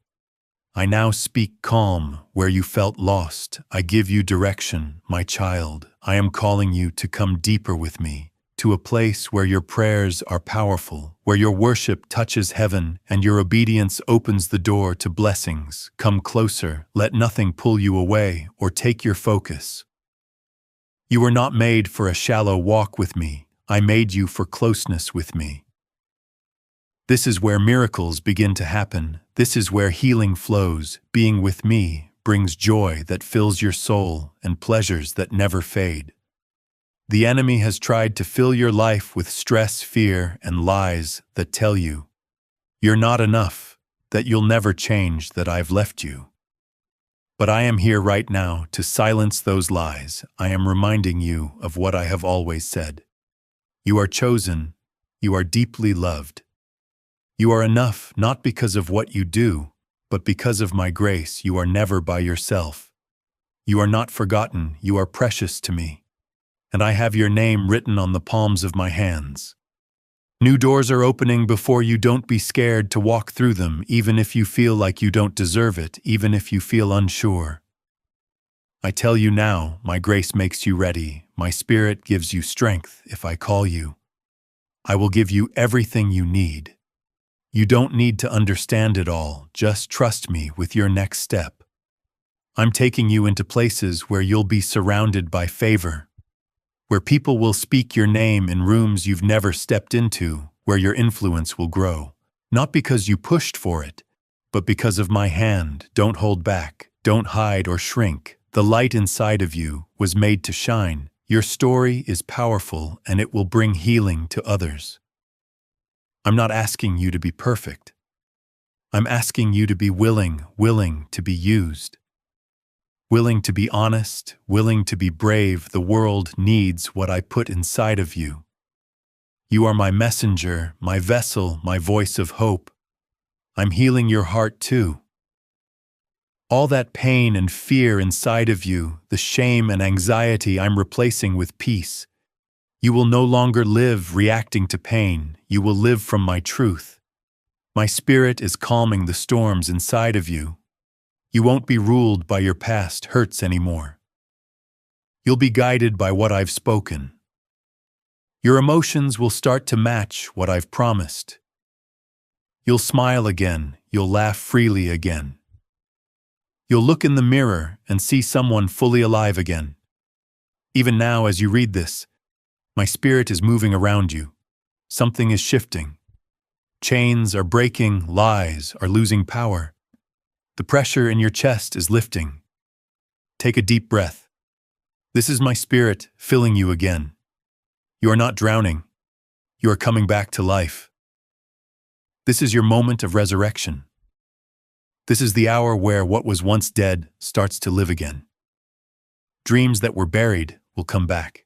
I now speak calm where you felt lost. I give you direction, my child. I am calling you to come deeper with me, to a place where your prayers are powerful, where your worship touches heaven and your obedience opens the door to blessings. Come closer, let nothing pull you away or take your focus. You were not made for a shallow walk with me. I made you for closeness with me. This is where miracles begin to happen. This is where healing flows. Being with me brings joy that fills your soul and pleasures that never fade. The enemy has tried to fill your life with stress, fear, and lies that tell you you're not enough, that you'll never change, that I've left you. But I am here right now to silence those lies. I am reminding you of what I have always said. You are chosen. You are deeply loved. You are enough not because of what you do, but because of my grace. You are never by yourself. You are not forgotten. You are precious to me. And I have your name written on the palms of my hands. New doors are opening before you. Don't be scared to walk through them, even if you feel like you don't deserve it, even if you feel unsure. I tell you now, my grace makes you ready. My spirit gives you strength if I call you. I will give you everything you need. You don't need to understand it all, just trust me with your next step. I'm taking you into places where you'll be surrounded by favor, where people will speak your name in rooms you've never stepped into, where your influence will grow, not because you pushed for it, but because of my hand. Don't hold back, don't hide or shrink. The light inside of you was made to shine. Your story is powerful and it will bring healing to others. I'm not asking you to be perfect. I'm asking you to be willing to be used. Willing to be honest, willing to be brave. The world needs what I put inside of you. You are my messenger, my vessel, my voice of hope. I'm healing your heart too. All that pain and fear inside of you, the shame and anxiety, I'm replacing with peace. You will no longer live reacting to pain. You will live from my truth. My spirit is calming the storms inside of you. You won't be ruled by your past hurts anymore. You'll be guided by what I've spoken. Your emotions will start to match what I've promised. You'll smile again. You'll laugh freely again. You'll look in the mirror and see someone fully alive again. Even now, as you read this, my spirit is moving around you. Something is shifting. Chains are breaking, lies are losing power. The pressure in your chest is lifting. Take a deep breath. This is my spirit filling you again. You are not drowning. You are coming back to life. This is your moment of resurrection. This is the hour where what was once dead starts to live again. Dreams that were buried will come back.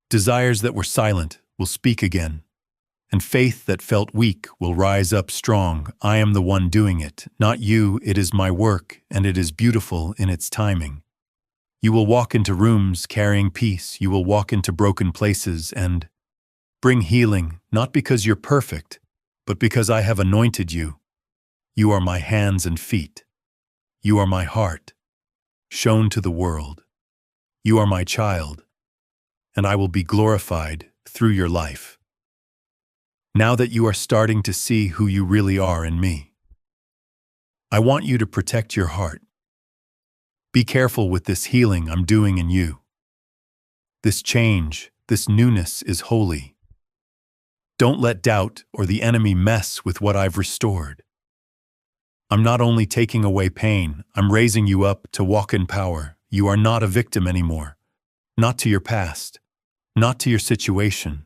Desires that were silent will speak again. And faith that felt weak will rise up strong. I am the one doing it, not you. It is my work, and it is beautiful in its timing. You will walk into rooms carrying peace. You will walk into broken places and bring healing, not because you're perfect, but because I have anointed you. You are my hands and feet. You are my heart, shown to the world. You are my child, and I will be glorified through your life. Now that you are starting to see who you really are in me, I want you to protect your heart. Be careful with this healing I'm doing in you. This change, this newness is holy. Don't let doubt or the enemy mess with what I've restored. I'm not only taking away pain, I'm raising you up to walk in power. You are not a victim anymore. Not to your past, not to your situation,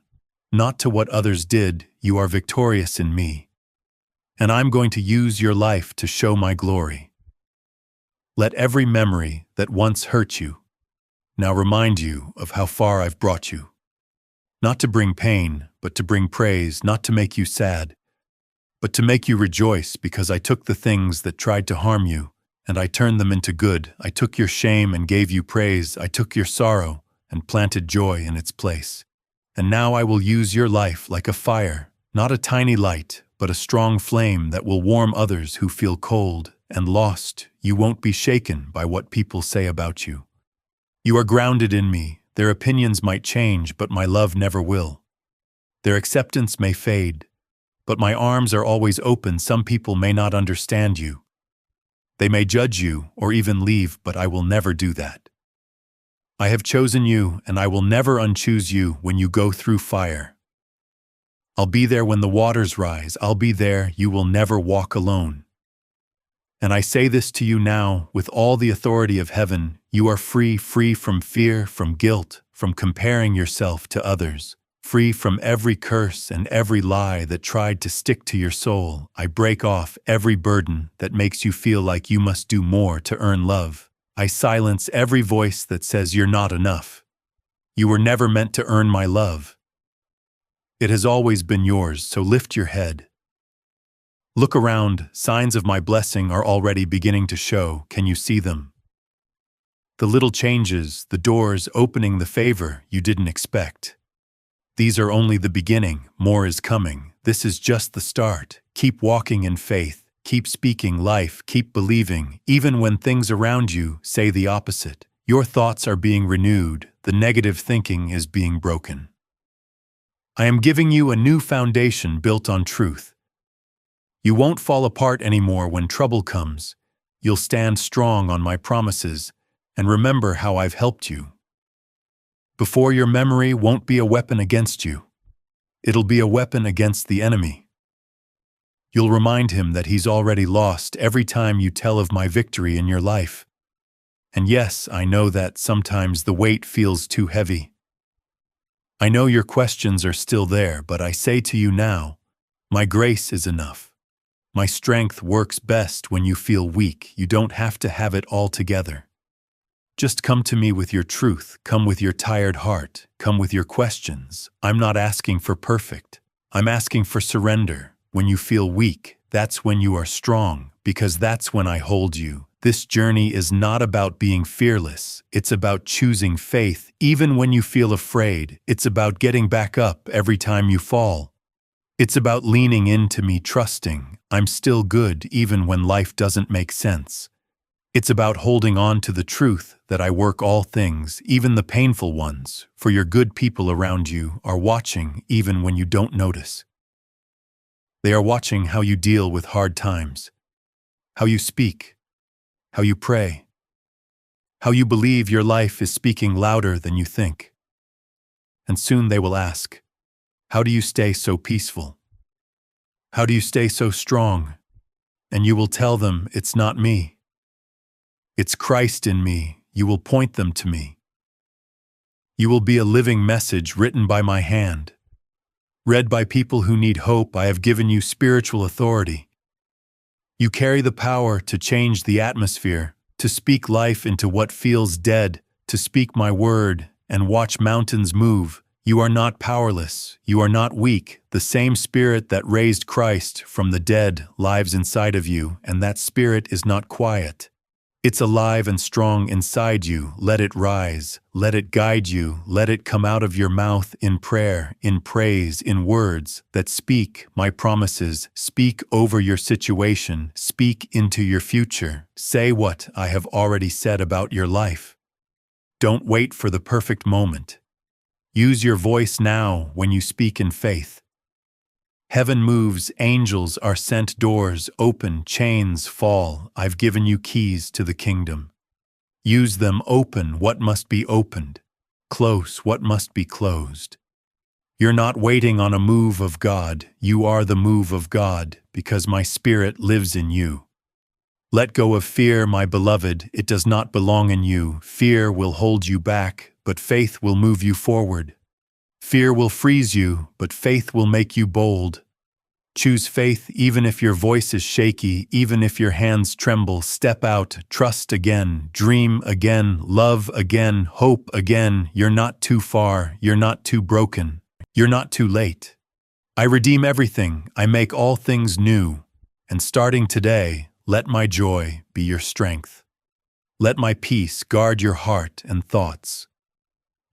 not to what others did. You are victorious in me. And I'm going to use your life to show my glory. Let every memory that once hurt you now remind you of how far I've brought you. Not to bring pain, but to bring praise, not to make you sad, but to make you rejoice, because I took the things that tried to harm you, and I turned them into good. I took your shame and gave you praise. I took your sorrow and planted joy in its place. And now I will use your life like a fire, not a tiny light, but a strong flame that will warm others who feel cold and lost. You won't be shaken by what people say about you. You are grounded in me. Their opinions might change, but my love never will. Their acceptance may fade, but my arms are always open. Some people may not understand you. They may judge you or even leave, but I will never do that. I have chosen you, and I will never unchoose you when you go through fire. I'll be there when the waters rise. I'll be there. You will never walk alone. And I say this to you now with all the authority of heaven. You are free, free from fear, from guilt, from comparing yourself to others. Free from every curse and every lie that tried to stick to your soul. I break off every burden that makes you feel like you must do more to earn love. I silence every voice that says you're not enough. You were never meant to earn my love. It has always been yours, so lift your head. Look around, signs of my blessing are already beginning to show. Can you see them? The little changes, the doors opening, the favor you didn't expect. These are only the beginning. More is coming. This is just the start. Keep walking in faith. Keep speaking life. Keep believing. Even when things around you say the opposite, your thoughts are being renewed. The negative thinking is being broken. I am giving you a new foundation built on truth. You won't fall apart anymore when trouble comes. You'll stand strong on my promises and remember how I've helped you. Before, your memory won't be a weapon against you. It'll be a weapon against the enemy. You'll remind him that he's already lost every time you tell of my victory in your life. And yes, I know that sometimes the weight feels too heavy. I know your questions are still there, but I say to you now, my grace is enough. My strength works best when you feel weak. You don't have to have it all together. Just come to me with your truth. Come with your tired heart. Come with your questions. I'm not asking for perfect. I'm asking for surrender. When you feel weak, that's when you are strong, because that's when I hold you. This journey is not about being fearless. It's about choosing faith even when you feel afraid. It's about getting back up every time you fall. It's about leaning into me, trusting I'm still good even when life doesn't make sense. It's about holding on to the truth that I work all things, even the painful ones, for your good. People around you are watching even when you don't notice. They are watching how you deal with hard times, how you speak, how you pray, how you believe your life is speaking louder than you think. And soon they will ask, how do you stay so peaceful? How do you stay so strong? And you will tell them, it's not me. It's Christ in me. You will point them to me. You will be a living message written by my hand. Read by people who need hope. I have given you spiritual authority. You carry the power to change the atmosphere, to speak life into what feels dead, to speak my word and watch mountains move. You are not powerless. You are not weak. The same spirit that raised Christ from the dead lives inside of you, and that spirit is not quiet. It's alive and strong inside you. Let it rise. Let it guide you. Let it come out of your mouth in prayer, in praise, in words that speak my promises. Speak over your situation. Speak into your future. Say what I have already said about your life. Don't wait for the perfect moment. Use your voice now when you speak in faith. Heaven moves, angels are sent, doors open, chains fall. I've given you keys to the kingdom. Use them. Open what must be opened. Close what must be closed. You're not waiting on a move of God. You are the move of God because my spirit lives in you. Let go of fear, my beloved. It does not belong in you. Fear will hold you back, but faith will move you forward. Fear will freeze you, but faith will make you bold. Choose faith even if your voice is shaky, even if your hands tremble. Step out, trust again, dream again, love again, hope again. You're not too far, you're not too broken, you're not too late. I redeem everything, I make all things new. And starting today, let my joy be your strength. Let my peace guard your heart and thoughts.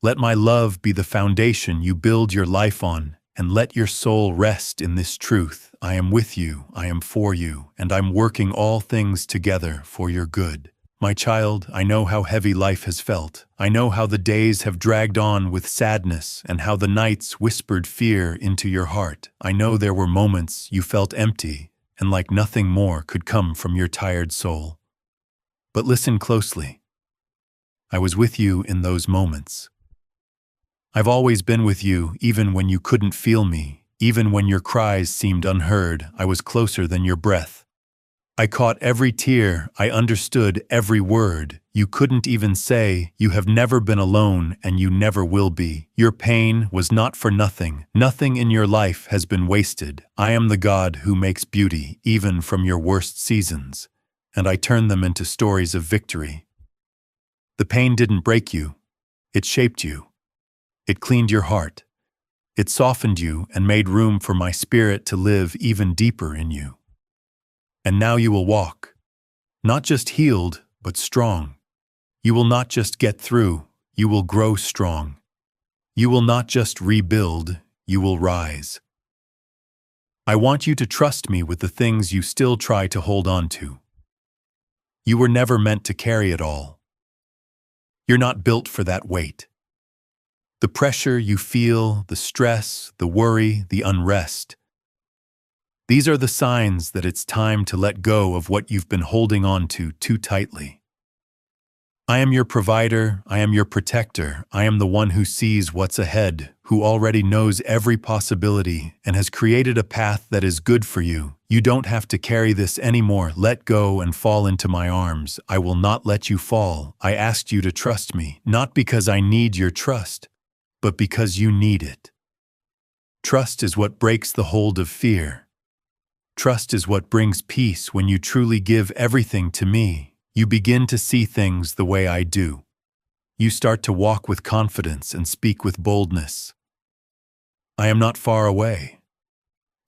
Let my love be the foundation you build your life on, and let your soul rest in this truth. I am with you, I am for you, and I'm working all things together for your good. My child, I know how heavy life has felt. I know how the days have dragged on with sadness and how the nights whispered fear into your heart. I know there were moments you felt empty and like nothing more could come from your tired soul. But listen closely. I was with you in those moments. I've always been with you, even when you couldn't feel me, even when your cries seemed unheard. I was closer than your breath. I caught every tear, I understood every word. You couldn't even say, you have never been alone and you never will be. Your pain was not for nothing. Nothing in your life has been wasted. I am the God who makes beauty, even from your worst seasons, and I turn them into stories of victory. The pain didn't break you, it shaped you. It cleaned your heart. It softened you and made room for my spirit to live even deeper in you. And now you will walk, not just healed, but strong. You will not just get through, you will grow strong. You will not just rebuild, you will rise. I want you to trust me with the things you still try to hold on to. You were never meant to carry it all. You're not built for that weight. The pressure you feel, the stress, the worry, the unrest. These are the signs that it's time to let go of what you've been holding on to too tightly. I am your provider, I am your protector, I am the one who sees what's ahead, who already knows every possibility and has created a path that is good for you. You don't have to carry this anymore. Let go and fall into my arms. I will not let you fall. I asked you to trust me, not because I need your trust, but because you need it. Trust is what breaks the hold of fear. Trust is what brings peace. When you truly give everything to me, you begin to see things the way I do. You start to walk with confidence and speak with boldness. I am not far away.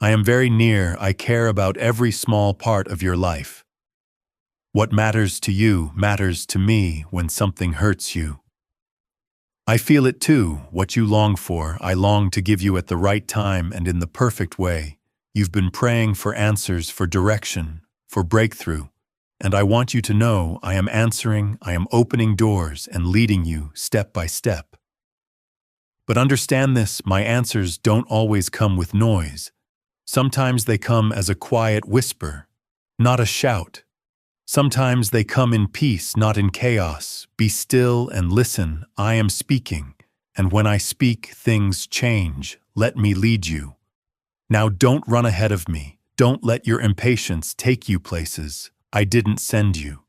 I am very near. I care about every small part of your life. What matters to you matters to me. When something hurts you, I feel it too. What you long for, I long to give you at the right time and in the perfect way. You've been praying for answers, for direction, for breakthrough. And I want you to know I am answering, I am opening doors and leading you step by step. But understand this, my answers don't always come with noise. Sometimes they come as a quiet whisper, not a shout. Sometimes they come in peace, not in chaos. Be still and listen. I am speaking, and when I speak, things change. Let me lead you. Now don't run ahead of me. Don't let your impatience take you places I didn't send you.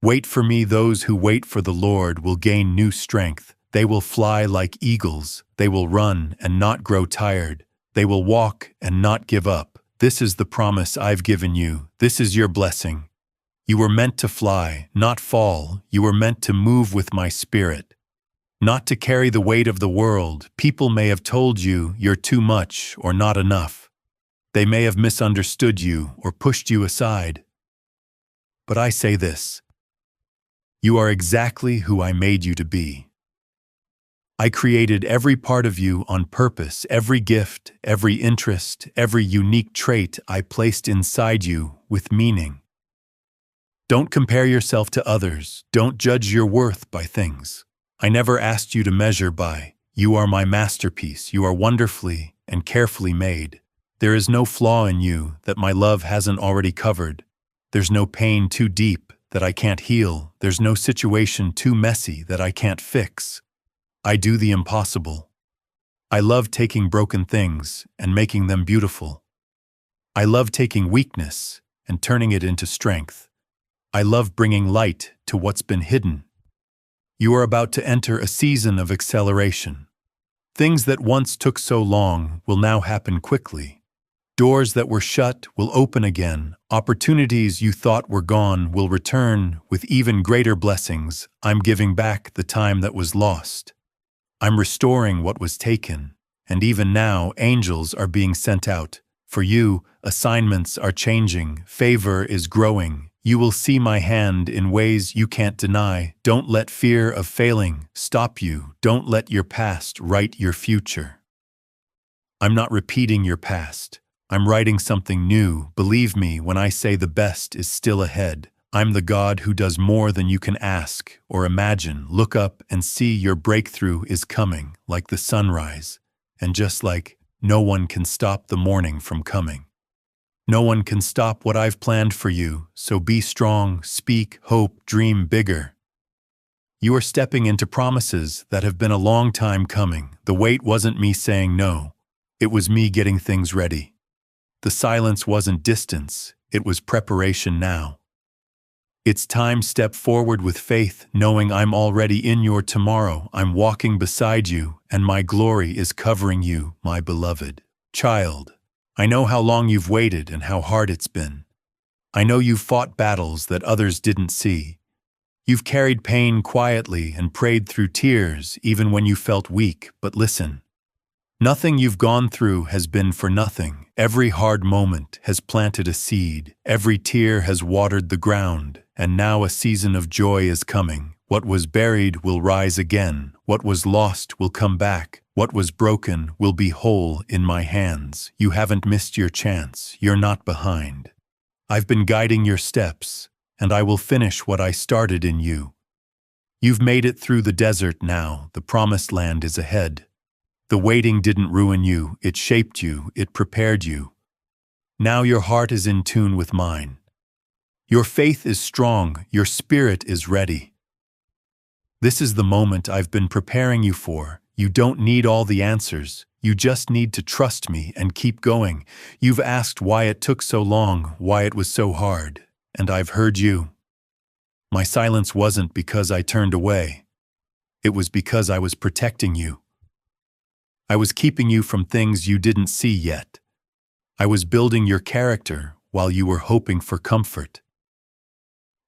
Wait for me. Those who wait for the Lord will gain new strength. They will fly like eagles, they will run and not grow tired, they will walk and not give up. This is the promise I've given you, this is your blessing. You were meant to fly, not fall, you were meant to move with my spirit. Not to carry the weight of the world. People may have told you you're too much or not enough. They may have misunderstood you or pushed you aside. But I say this: you are exactly who I made you to be. I created every part of you on purpose, every gift, every interest, every unique trait I placed inside you with meaning. Don't compare yourself to others. Don't judge your worth by things I never asked you to measure by. You are my masterpiece. You are wonderfully and carefully made. There is no flaw in you that my love hasn't already covered. There's no pain too deep that I can't heal. There's no situation too messy that I can't fix. I do the impossible. I love taking broken things and making them beautiful. I love taking weakness and turning it into strength. I love bringing light to what's been hidden. You are about to enter a season of acceleration. Things that once took so long will now happen quickly. Doors that were shut will open again. Opportunities you thought were gone will return with even greater blessings. I'm giving back the time that was lost. I'm restoring what was taken. And even now, angels are being sent out. For you, assignments are changing. Favor is growing. You will see my hand in ways you can't deny. Don't let fear of failing stop you. Don't let your past write your future. I'm not repeating your past. I'm writing something new. Believe me when I say the best is still ahead. I'm the God who does more than you can ask or imagine. Look up and see your breakthrough is coming, like the sunrise. And just like no one can stop the morning from coming. No one can stop what I've planned for you, so be strong, speak, hope, dream bigger. You are stepping into promises that have been a long time coming. The wait wasn't me saying no. It was me getting things ready. The silence wasn't distance. It was preparation now. It's time to step forward with faith, knowing I'm already in your tomorrow. I'm walking beside you, and my glory is covering you, my beloved child. I know how long you've waited and how hard it's been. I know you've fought battles that others didn't see. You've carried pain quietly and prayed through tears even when you felt weak. But listen, nothing you've gone through has been for nothing. Every hard moment has planted a seed. Every tear has watered the ground. And now a season of joy is coming. What was buried will rise again. What was lost will come back. What was broken will be whole in my hands. You haven't missed your chance. You're not behind. I've been guiding your steps, and I will finish what I started in you. You've made it through the desert now. The promised land is ahead. The waiting didn't ruin you. It shaped you. It prepared you. Now your heart is in tune with mine. Your faith is strong. Your spirit is ready. This is the moment I've been preparing you for. You don't need all the answers. You just need to trust me and keep going. You've asked why it took so long, why it was so hard, and I've heard you. My silence wasn't because I turned away. It was because I was protecting you. I was keeping you from things you didn't see yet. I was building your character while you were hoping for comfort.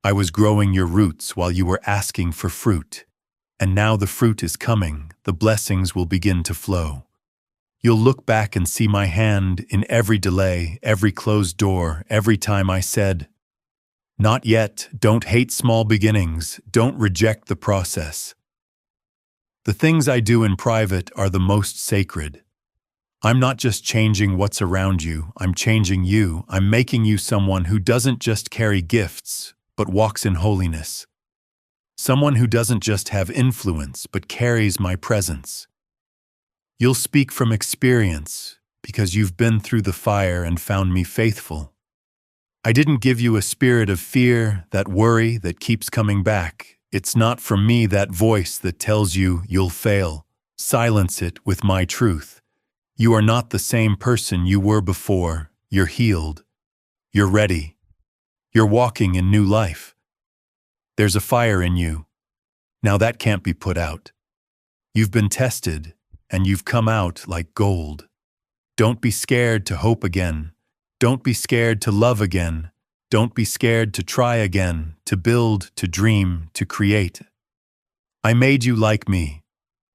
I was growing your roots while you were asking for fruit. And now the fruit is coming, the blessings will begin to flow. You'll look back and see my hand in every delay, every closed door, every time I said, "Not yet." Don't hate small beginnings, don't reject the process. The things I do in private are the most sacred. I'm not just changing what's around you, I'm changing you. I'm making you someone who doesn't just carry gifts, but walks in holiness. Someone who doesn't just have influence, but carries my presence. You'll speak from experience, because you've been through the fire and found me faithful. I didn't give you a spirit of fear, that worry that keeps coming back. It's not from me, that voice that tells you you'll fail. Silence it with my truth. You are not the same person you were before. You're healed. You're ready. You're walking in new life. There's a fire in you. Now that can't be put out. You've been tested, and you've come out like gold. Don't be scared to hope again. Don't be scared to love again. Don't be scared to try again, to build, to dream, to create. I made you like me.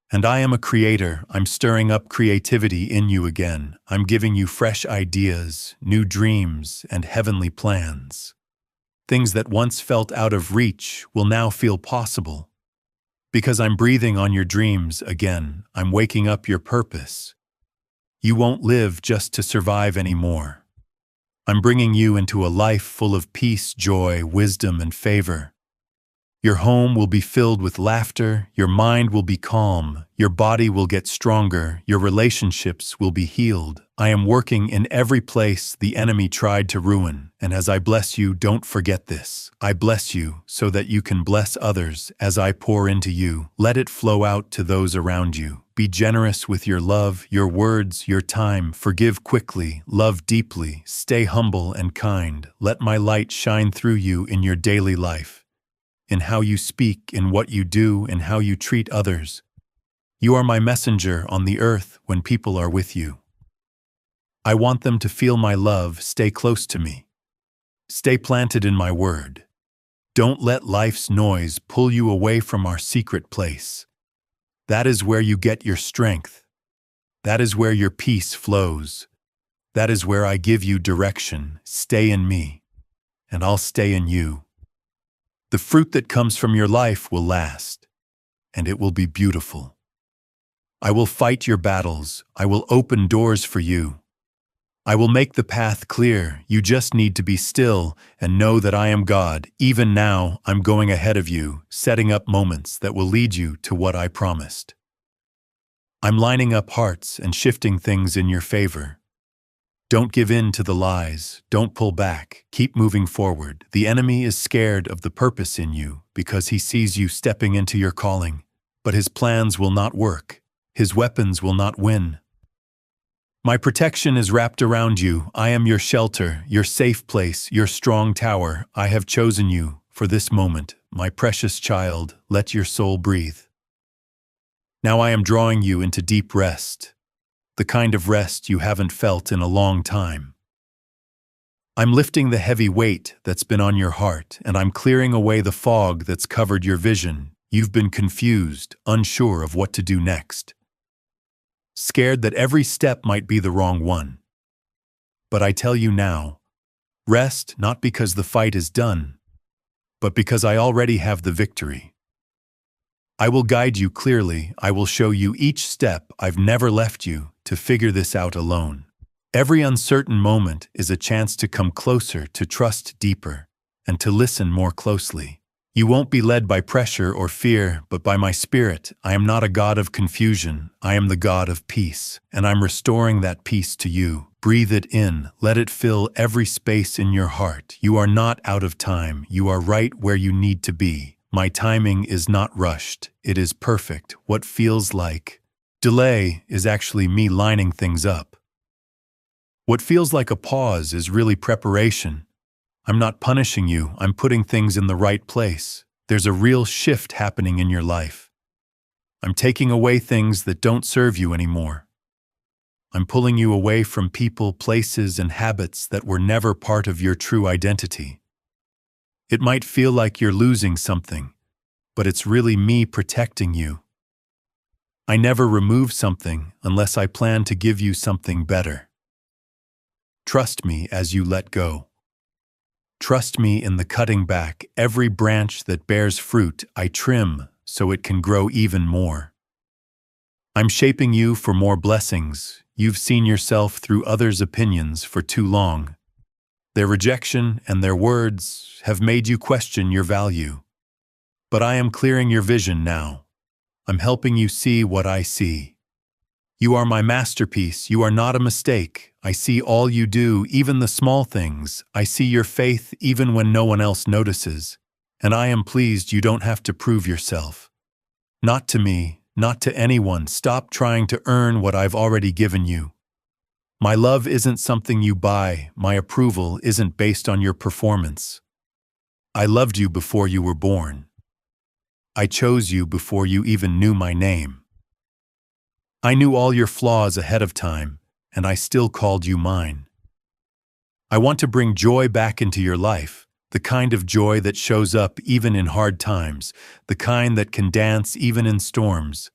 And I am a creator. I'm stirring up creativity in you again. I'm giving you fresh ideas, new dreams, and heavenly plans. Things that once felt out of reach will now feel possible. Because I'm breathing on your dreams again, I'm waking up your purpose. You won't live just to survive anymore. I'm bringing you into a life full of peace, joy, wisdom, and favor. Your home will be filled with laughter, your mind will be calm, your body will get stronger, your relationships will be healed. I am working in every place the enemy tried to ruin, and as I bless you, don't forget this. I bless you so that you can bless others as I pour into you. Let it flow out to those around you. Be generous with your love, your words, your time. Forgive quickly, love deeply, stay humble and kind. Let my light shine through you in your daily life. In how you speak, in what you do, in how you treat others. You are my messenger on the earth when people are with you. I want them to feel my love. Stay close to me. Stay planted in my word. Don't let life's noise pull you away from our secret place. That is where you get your strength. That is where your peace flows. That is where I give you direction. Stay in me, and I'll stay in you. The fruit that comes from your life will last, and it will be beautiful. I will fight your battles. I will open doors for you. I will make the path clear. You just need to be still and know that I am God. Even now, I'm going ahead of you, setting up moments that will lead you to what I promised. I'm lining up hearts and shifting things in your favor. Don't give in to the lies. Don't pull back. Keep moving forward. The enemy is scared of the purpose in you because he sees you stepping into your calling. But his plans will not work. His weapons will not win. My protection is wrapped around you. I am your shelter, your safe place, your strong tower. I have chosen you for this moment. My precious child, let your soul breathe. Now I am drawing you into deep rest. The kind of rest you haven't felt in a long time. I'm lifting the heavy weight that's been on your heart, and I'm clearing away the fog that's covered your vision. You've been confused, unsure of what to do next. Scared that every step might be the wrong one. But I tell you now, rest not because the fight is done, but because I already have the victory. I will guide you clearly. I will show you each step. I've never left you to figure this out alone. Every uncertain moment is a chance to come closer, to trust deeper, and to listen more closely. You won't be led by pressure or fear, but by my spirit. I am not a God of confusion. I am the God of peace, and I'm restoring that peace to you. Breathe it in. Let it fill every space in your heart. You are not out of time. You are right where you need to be. My timing is not rushed. It is perfect. What feels like delay is actually me lining things up. What feels like a pause is really preparation. I'm not punishing you. I'm putting things in the right place. There's a real shift happening in your life. I'm taking away things that don't serve you anymore. I'm pulling you away from people, places, and habits that were never part of your true identity. It might feel like you're losing something, but it's really me protecting you. I never remove something unless I plan to give you something better. Trust me as you let go. Trust me in the cutting back. Every branch that bears fruit, I trim so it can grow even more. I'm shaping you for more blessings. You've seen yourself through others' opinions for too long. Their rejection and their words have made you question your value. But I am clearing your vision now. I'm helping you see what I see. You are my masterpiece. You are not a mistake. I see all you do, even the small things. I see your faith even when no one else notices. And I am pleased you don't have to prove yourself. Not to me, not to anyone. Stop trying to earn what I've already given you. My love isn't something you buy. My approval isn't based on your performance. I loved you before you were born. I chose you before you even knew my name. I knew all your flaws ahead of time, and I still called you mine. I want to bring joy back into your life, the kind of joy that shows up even in hard times, the kind that can dance even in storms.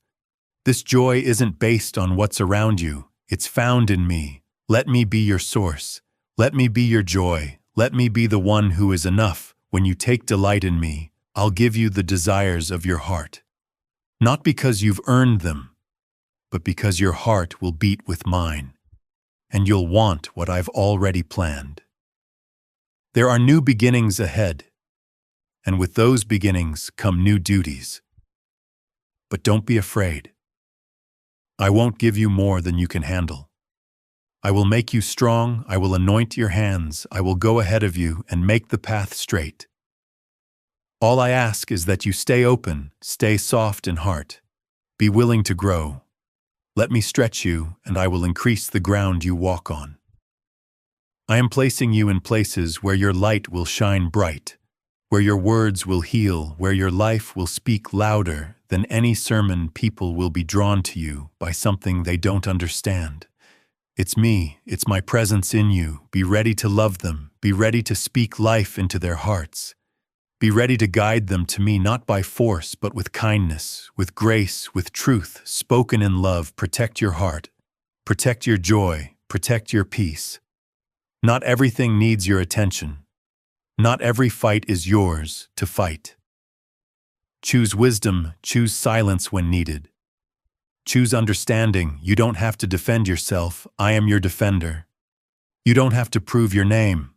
This joy isn't based on what's around you, it's found in me. Let me be your source. Let me be your joy. Let me be the one who is enough. When you take delight in me, I'll give you the desires of your heart. Not because you've earned them, but because your heart will beat with mine, and you'll want what I've already planned. There are new beginnings ahead, and with those beginnings come new duties. But don't be afraid. I won't give you more than you can handle. I will make you strong, I will anoint your hands, I will go ahead of you and make the path straight. All I ask is that you stay open, stay soft in heart. Be willing to grow. Let me stretch you, and I will increase the ground you walk on. I am placing you in places where your light will shine bright, where your words will heal, where your life will speak louder than any sermon. People will be drawn to you by something they don't understand. It's me, it's my presence in you. Be ready to love them, be ready to speak life into their hearts. Be ready to guide them to me not by force but with kindness, with grace, with truth, spoken in love. Protect your heart, protect your joy, protect your peace. Not everything needs your attention. Not every fight is yours to fight. Choose wisdom, choose silence when needed. Choose understanding. You don't have to defend yourself. I am your defender. You don't have to prove your name.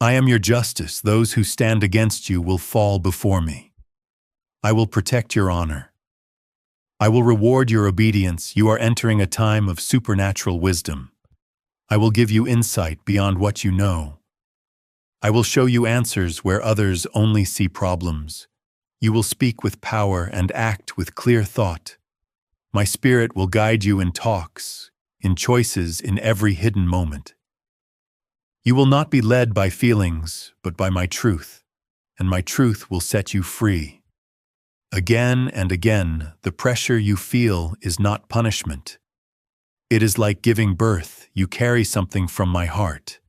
I am your justice. Those who stand against you will fall before me. I will protect your honor. I will reward your obedience. You are entering a time of supernatural wisdom. I will give you insight beyond what you know. I will show you answers where others only see problems. You will speak with power and act with clear thought. My spirit will guide you in talks, in choices, in every hidden moment. You will not be led by feelings, but by my truth, and my truth will set you free. Again and again, the pressure you feel is not punishment. It is like giving birth. You carry something from my heart.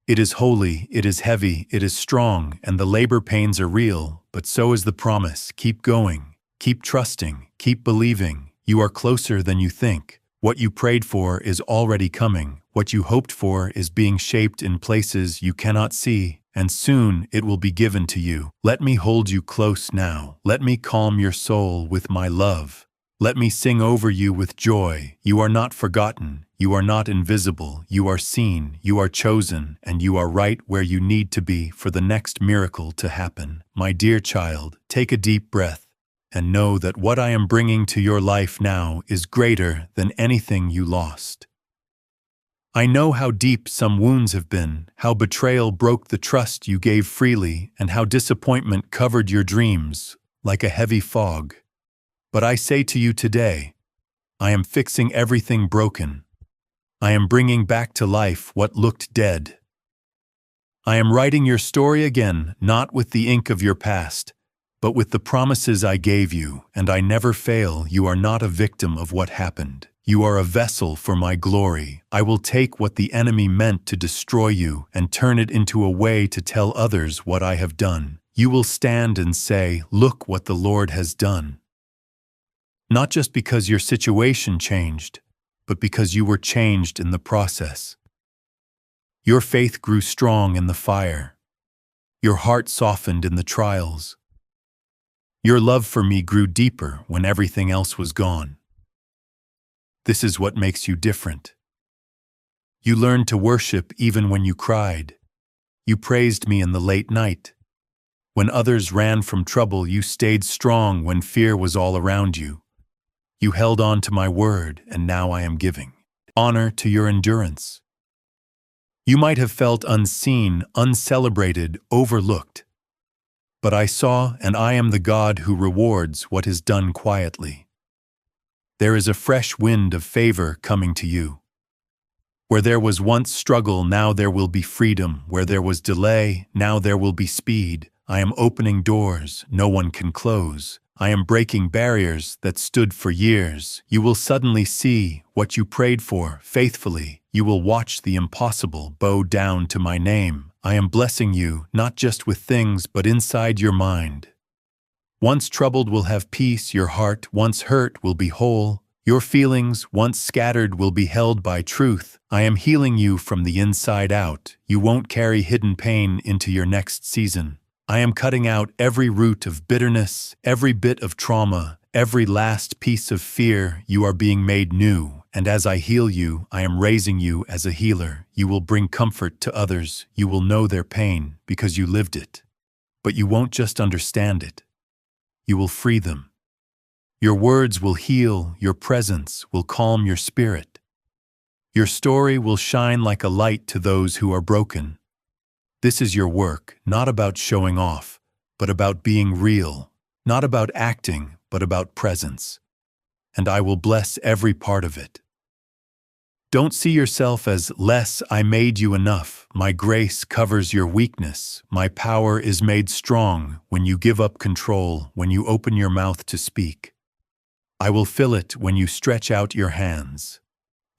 It is holy, it is heavy, it is strong, and the labor pains are real, but so is the promise. Keep going, keep trusting, keep believing. You are closer than you think. What you prayed for is already coming. What you hoped for is being shaped in places you cannot see, and soon it will be given to you. Let me hold you close now. Let me calm your soul with my love. Let me sing over you with joy. You are not forgotten. You are not invisible. You are seen. You are chosen. And you are right where you need to be for the next miracle to happen. My dear child, take a deep breath and know that what I am bringing to your life now is greater than anything you lost. I know how deep some wounds have been, how betrayal broke the trust you gave freely, and how disappointment covered your dreams like a heavy fog. But I say to you today, I am fixing everything broken. I am bringing back to life what looked dead. I am writing your story again, not with the ink of your past, but with the promises I gave you, and I never fail. You are not a victim of what happened. You are a vessel for my glory. I will take what the enemy meant to destroy you and turn it into a way to tell others what I have done. You will stand and say, "Look what the Lord has done." Not just because your situation changed, but because you were changed in the process. Your faith grew strong in the fire. Your heart softened in the trials. Your love for me grew deeper when everything else was gone. This is what makes you different. You learned to worship even when you cried. You praised me in the late night. When others ran from trouble, you stayed strong when fear was all around you. You held on to my word, and now I am giving honor to your endurance. You might have felt unseen, uncelebrated, overlooked. But I saw, and I am the God who rewards what is done quietly. There is a fresh wind of favor coming to you. Where there was once struggle, now there will be freedom. Where there was delay, now there will be speed. I am opening doors no one can close. I am breaking barriers that stood for years. You will suddenly see what you prayed for faithfully. You will watch the impossible bow down to my name. I am blessing you, not just with things, but inside your mind. Once troubled will have peace, your heart, once hurt, will be whole. Your feelings, once scattered, will be held by truth. I am healing you from the inside out. You won't carry hidden pain into your next season. I am cutting out every root of bitterness, every bit of trauma, every last piece of fear. You are being made new, and as I heal you, I am raising you as a healer. You will bring comfort to others. You will know their pain because you lived it. But you won't just understand it. You will free them. Your words will heal, your presence will calm your spirit. Your story will shine like a light to those who are broken. This is your work, not about showing off, but about being real, not about acting, but about presence. And I will bless every part of it. Don't see yourself as less. I made you enough. My grace covers your weakness. My power is made strong when you give up control, when you open your mouth to speak. I will fill it when you stretch out your hands.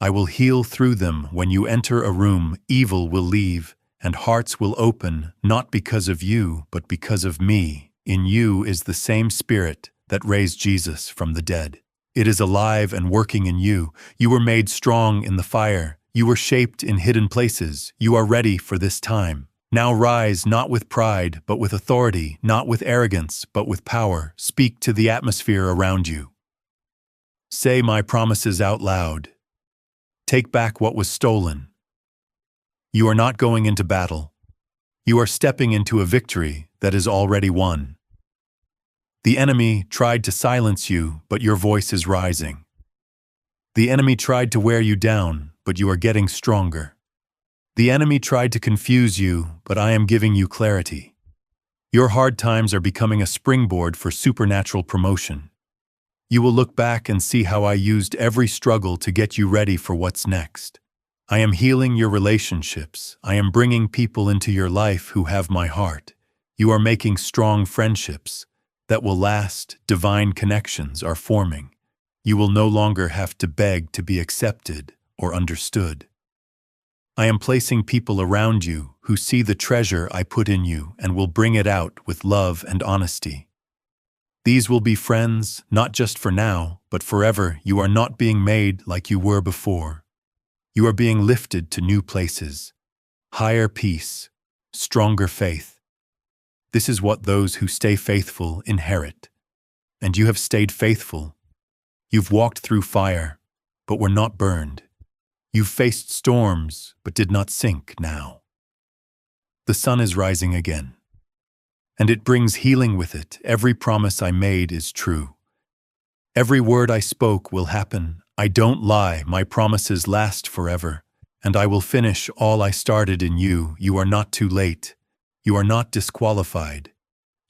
I will heal through them when you enter a room. Evil will leave, and hearts will open, not because of you, but because of me. In you is the same Spirit that raised Jesus from the dead. It is alive and working in you. You were made strong in the fire. You were shaped in hidden places. You are ready for this time. Now rise, not with pride, but with authority, not with arrogance, but with power. Speak to the atmosphere around you. Say my promises out loud. Take back what was stolen. You are not going into battle. You are stepping into a victory that is already won. The enemy tried to silence you, but your voice is rising. The enemy tried to wear you down, but you are getting stronger. The enemy tried to confuse you, but I am giving you clarity. Your hard times are becoming a springboard for supernatural promotion. You will look back and see how I used every struggle to get you ready for what's next. I am healing your relationships. I am bringing people into your life who have my heart. You are making strong friendships that will last. Divine connections are forming. You will no longer have to beg to be accepted or understood. I am placing people around you who see the treasure I put in you and will bring it out with love and honesty. These will be friends, not just for now, but forever. You are not being made like you were before. You are being lifted to new places, higher peace, stronger faith. This is what those who stay faithful inherit. And you have stayed faithful. You've walked through fire, but were not burned. You've faced storms, but did not sink now. The sun is rising again, and it brings healing with it. Every promise I made is true. Every word I spoke will happen. I don't lie. My promises last forever, and I will finish all I started in you. You are not too late. You are not disqualified.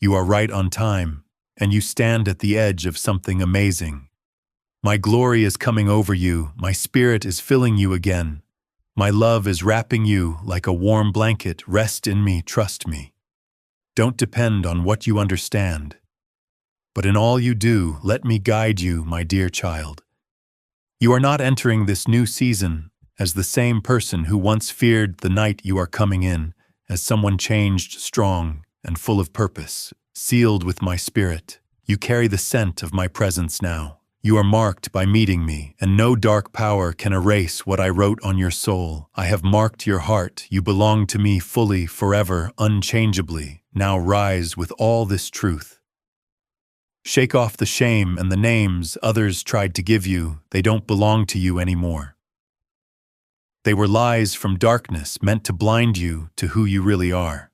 You are right on time, and you stand at the edge of something amazing. My glory is coming over you. My spirit is filling you again. My love is wrapping you like a warm blanket. Rest in me, trust me. Don't depend on what you understand. But in all you do, let me guide you, my dear child. You are not entering this new season as the same person who once feared the night you are coming in, as someone changed, strong and full of purpose, sealed with my spirit. You carry the scent of my presence now. You are marked by meeting me, and no dark power can erase what I wrote on your soul. I have marked your heart. You belong to me fully, forever, unchangeably. Now rise with all this truth. Shake off the shame and the names others tried to give you. They don't belong to you anymore. They were lies from darkness meant to blind you to who you really are.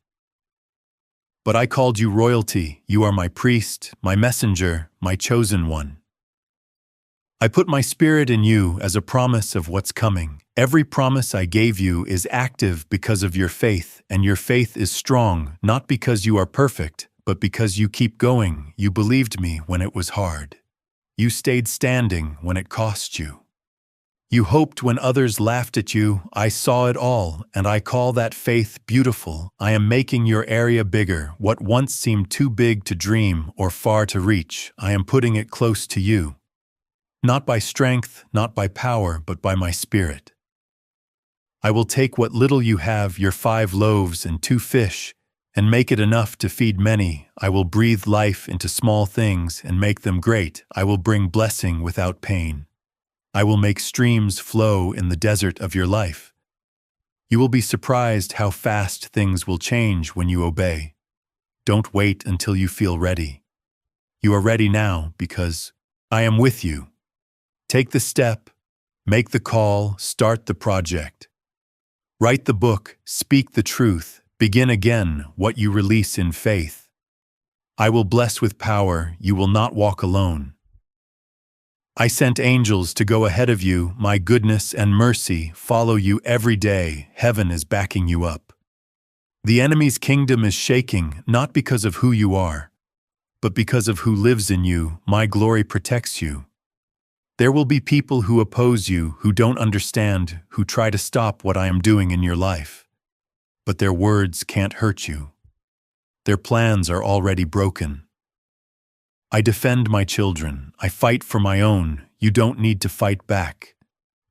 But I called you royalty. You are my priest, my messenger, my chosen one. I put my spirit in you as a promise of what's coming. Every promise I gave you is active because of your faith, and your faith is strong, not because you are perfect, but because you keep going. You believed me when it was hard. You stayed standing when it cost you. You hoped when others laughed at you. I saw it all, and I call that faith beautiful. I am making your area bigger. What once seemed too big to dream or far to reach, I am putting it close to you. Not by strength, not by power, but by my spirit. I will take what little you have, your 5 loaves and 2 fish, and make it enough to feed many. I will breathe life into small things and make them great. I will bring blessing without pain. I will make streams flow in the desert of your life. You will be surprised how fast things will change when you obey. Don't wait until you feel ready. You are ready now because I am with you. Take the step, make the call, start the project. Write the book, speak the truth, begin again what you release in faith. I will bless with power, you will not walk alone. I sent angels to go ahead of you, my goodness and mercy follow you every day, heaven is backing you up. The enemy's kingdom is shaking, not because of who you are, but because of who lives in you, my glory protects you. There will be people who oppose you, who don't understand, who try to stop what I am doing in your life. But their words can't hurt you. Their plans are already broken. I defend my children. I fight for my own. You don't need to fight back.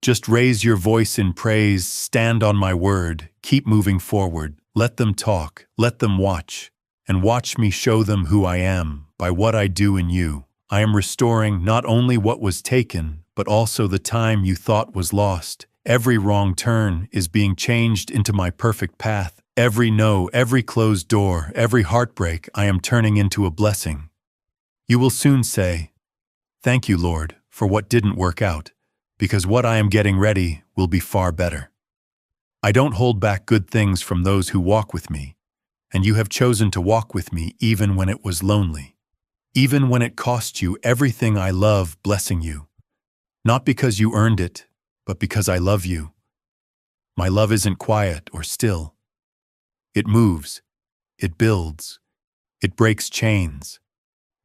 Just raise your voice in praise, stand on my word, keep moving forward. Let them talk, let them watch, and watch me show them who I am by what I do in you. I am restoring not only what was taken, but also the time you thought was lost. Every wrong turn is being changed into my perfect path. Every no, every closed door, every heartbreak I am turning into a blessing. You will soon say, "Thank you, Lord, for what didn't work out, because what I am getting ready will be far better." I don't hold back good things from those who walk with me, and you have chosen to walk with me even when it was lonely. Even when it cost you everything. I love blessing you. Not because you earned it, but because I love you. My love isn't quiet or still. It moves, it builds, it breaks chains,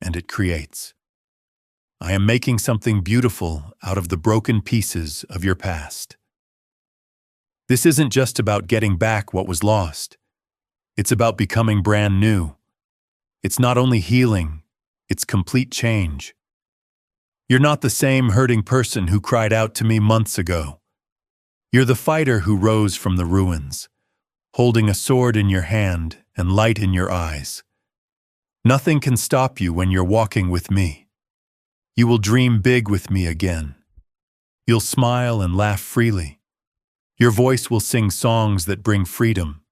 and it creates. I am making something beautiful out of the broken pieces of your past. This isn't just about getting back what was lost. It's about becoming brand new. It's not only healing, it's complete change. You're not the same hurting person who cried out to me months ago. You're the fighter who rose from the ruins, holding a sword in your hand and light in your eyes. Nothing can stop you when you're walking with me. You will dream big with me again. You'll smile and laugh freely. Your voice will sing songs that bring freedom.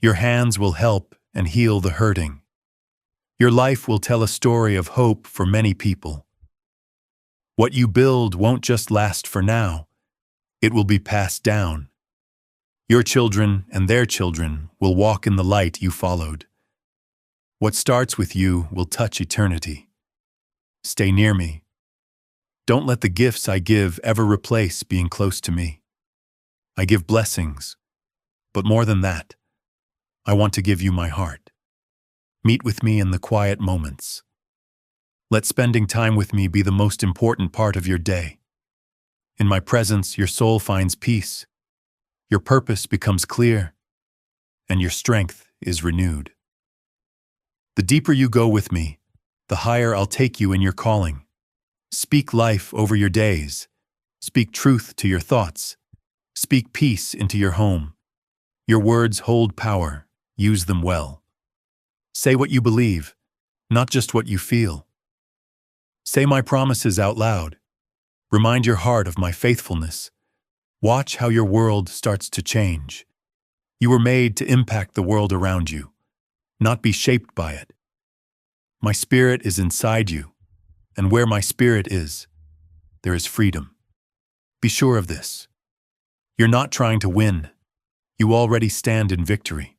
Your hands will help and heal the hurting. Your life will tell a story of hope for many people. What you build won't just last for now. It will be passed down. Your children and their children will walk in the light you followed. What starts with you will touch eternity. Stay near me. Don't let the gifts I give ever replace being close to me. I give blessings, but more than that, I want to give you my heart. Meet with me in the quiet moments. Let spending time with me be the most important part of your day. In my presence, your soul finds peace, your purpose becomes clear, and your strength is renewed. The deeper you go with me, the higher I'll take you in your calling. Speak life over your days. Speak truth to your thoughts. Speak peace into your home. Your words hold power. Use them well. Say what you believe, not just what you feel. Say my promises out loud. Remind your heart of my faithfulness. Watch how your world starts to change. You were made to impact the world around you, not be shaped by it. My spirit is inside you, and where my spirit is, there is freedom. Be sure of this. You're not trying to win. You already stand in victory.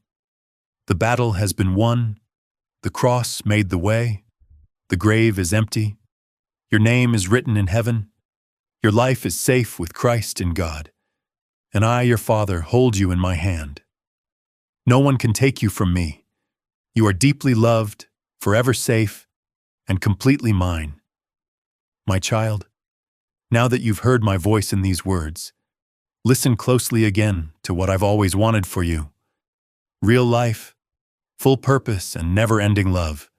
The battle has been won. The cross made the way. The grave is empty. Your name is written in heaven. Your life is safe with Christ in God. And I, your Father, hold you in my hand. No one can take you from me. You are deeply loved, forever safe, and completely mine. My child, Now that you've heard my voice in these words, listen closely again to what I've always wanted for you. Real life, full purpose, and never-ending love.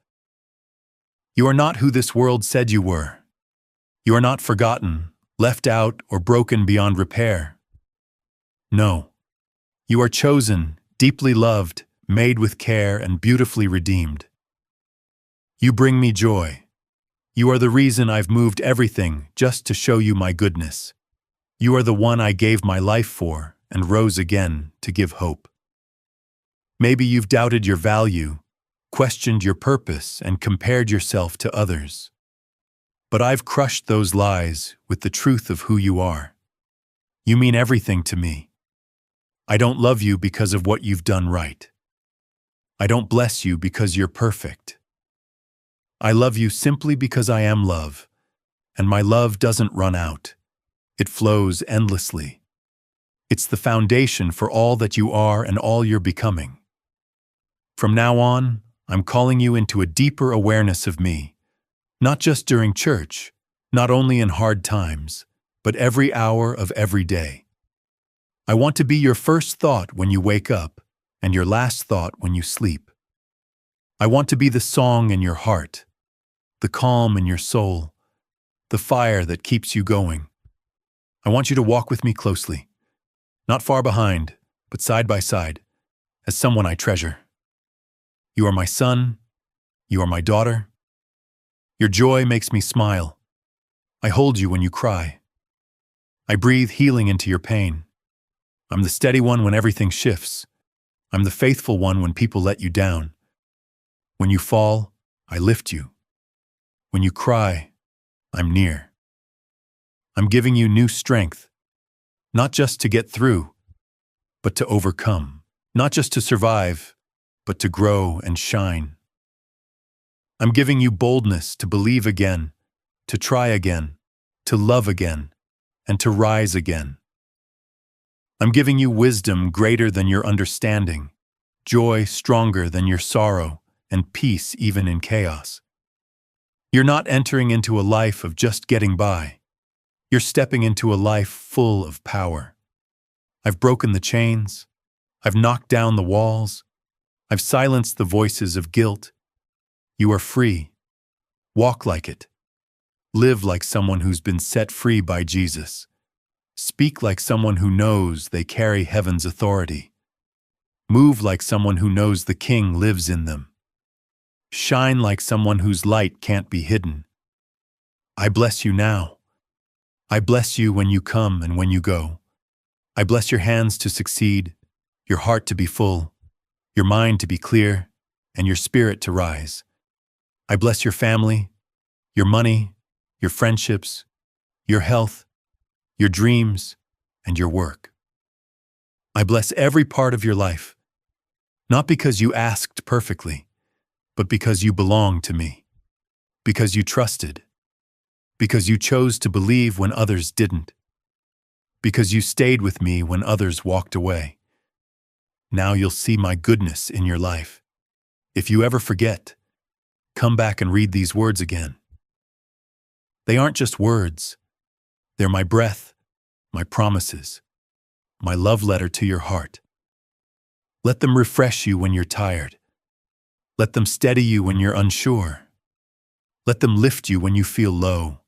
You are not who this world said you were. You are not forgotten, left out, or broken beyond repair. No. You are chosen, deeply loved, made with care, and beautifully redeemed. You bring me joy. You are the reason I've moved everything just to show you my goodness. You are the one I gave my life for and rose again to give hope. Maybe you've doubted your value, questioned your purpose, and compared yourself to others. But I've crushed those lies with the truth of who you are. You mean everything to me. I don't love you because of what you've done right. I don't bless you because you're perfect. I love you simply because I am love, and my love doesn't run out. It flows endlessly. It's the foundation for all that you are and all you're becoming. From now on, I'm calling you into a deeper awareness of me, not just during church, not only in hard times, but every hour of every day. I want to be your first thought when you wake up and your last thought when you sleep. I want to be the song in your heart, the calm in your soul, the fire that keeps you going. I want you to walk with me closely, not far behind, but side by side, as someone I treasure. You are my son. You are my daughter. Your joy makes me smile. I hold you when you cry. I breathe healing into your pain. I'm the steady one when everything shifts. I'm the faithful one when people let you down. When you fall, I lift you. When you cry, I'm near. I'm giving you new strength, not just to get through, but to overcome. Not just to survive, but to grow and shine. I'm giving you boldness to believe again, to try again, to love again, and to rise again. I'm giving you wisdom greater than your understanding, joy stronger than your sorrow, and peace even in chaos. You're not entering into a life of just getting by. You're stepping into a life full of power. I've broken the chains. I've knocked down the walls. I've silenced the voices of guilt. You are free. Walk like it. Live like someone who's been set free by Jesus. Speak like someone who knows they carry heaven's authority. Move like someone who knows the King lives in them. Shine like someone whose light can't be hidden. I bless you now. I bless you when you come and when you go. I bless your hands to succeed, your heart to be full, your mind to be clear, and your spirit to rise. I bless your family, your money, your friendships, your health, your dreams, and your work. I bless every part of your life, not because you asked perfectly, but because you belong to me, because you trusted, because you chose to believe when others didn't, because you stayed with me when others walked away. Now you'll see my goodness in your life. If you ever forget, come back and read these words again. They aren't just words. They're my breath, my promises, my love letter to your heart. Let them refresh you when you're tired. Let them steady you when you're unsure. Let them lift you when you feel low.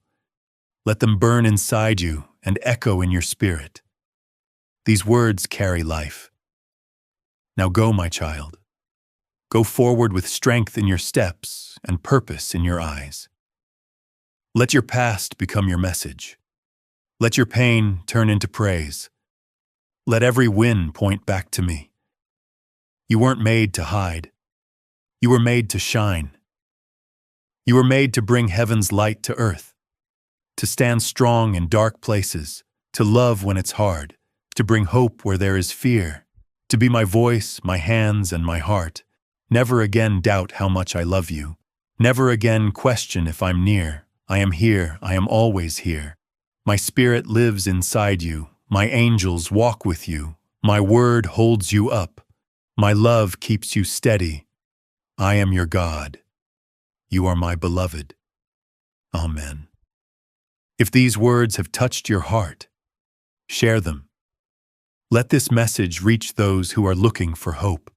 Let them burn inside you and echo in your spirit. These words carry life. Now go, my child. Go forward with strength in your steps and purpose in your eyes. Let your past become your message. Let your pain turn into praise. Let every win point back to me. You weren't made to hide. You were made to shine. You were made to bring heaven's light to earth, to stand strong in dark places, to love when it's hard, to bring hope where there is fear, to be my voice, my hands, and my heart. Never again doubt how much I love you. Never again question if I'm near. I am here. I am always here. My spirit lives inside you. My angels walk with you. My word holds you up. My love keeps you steady. I am your God. You are my beloved. Amen. If these words have touched your heart, share them. Let this message reach those who are looking for hope.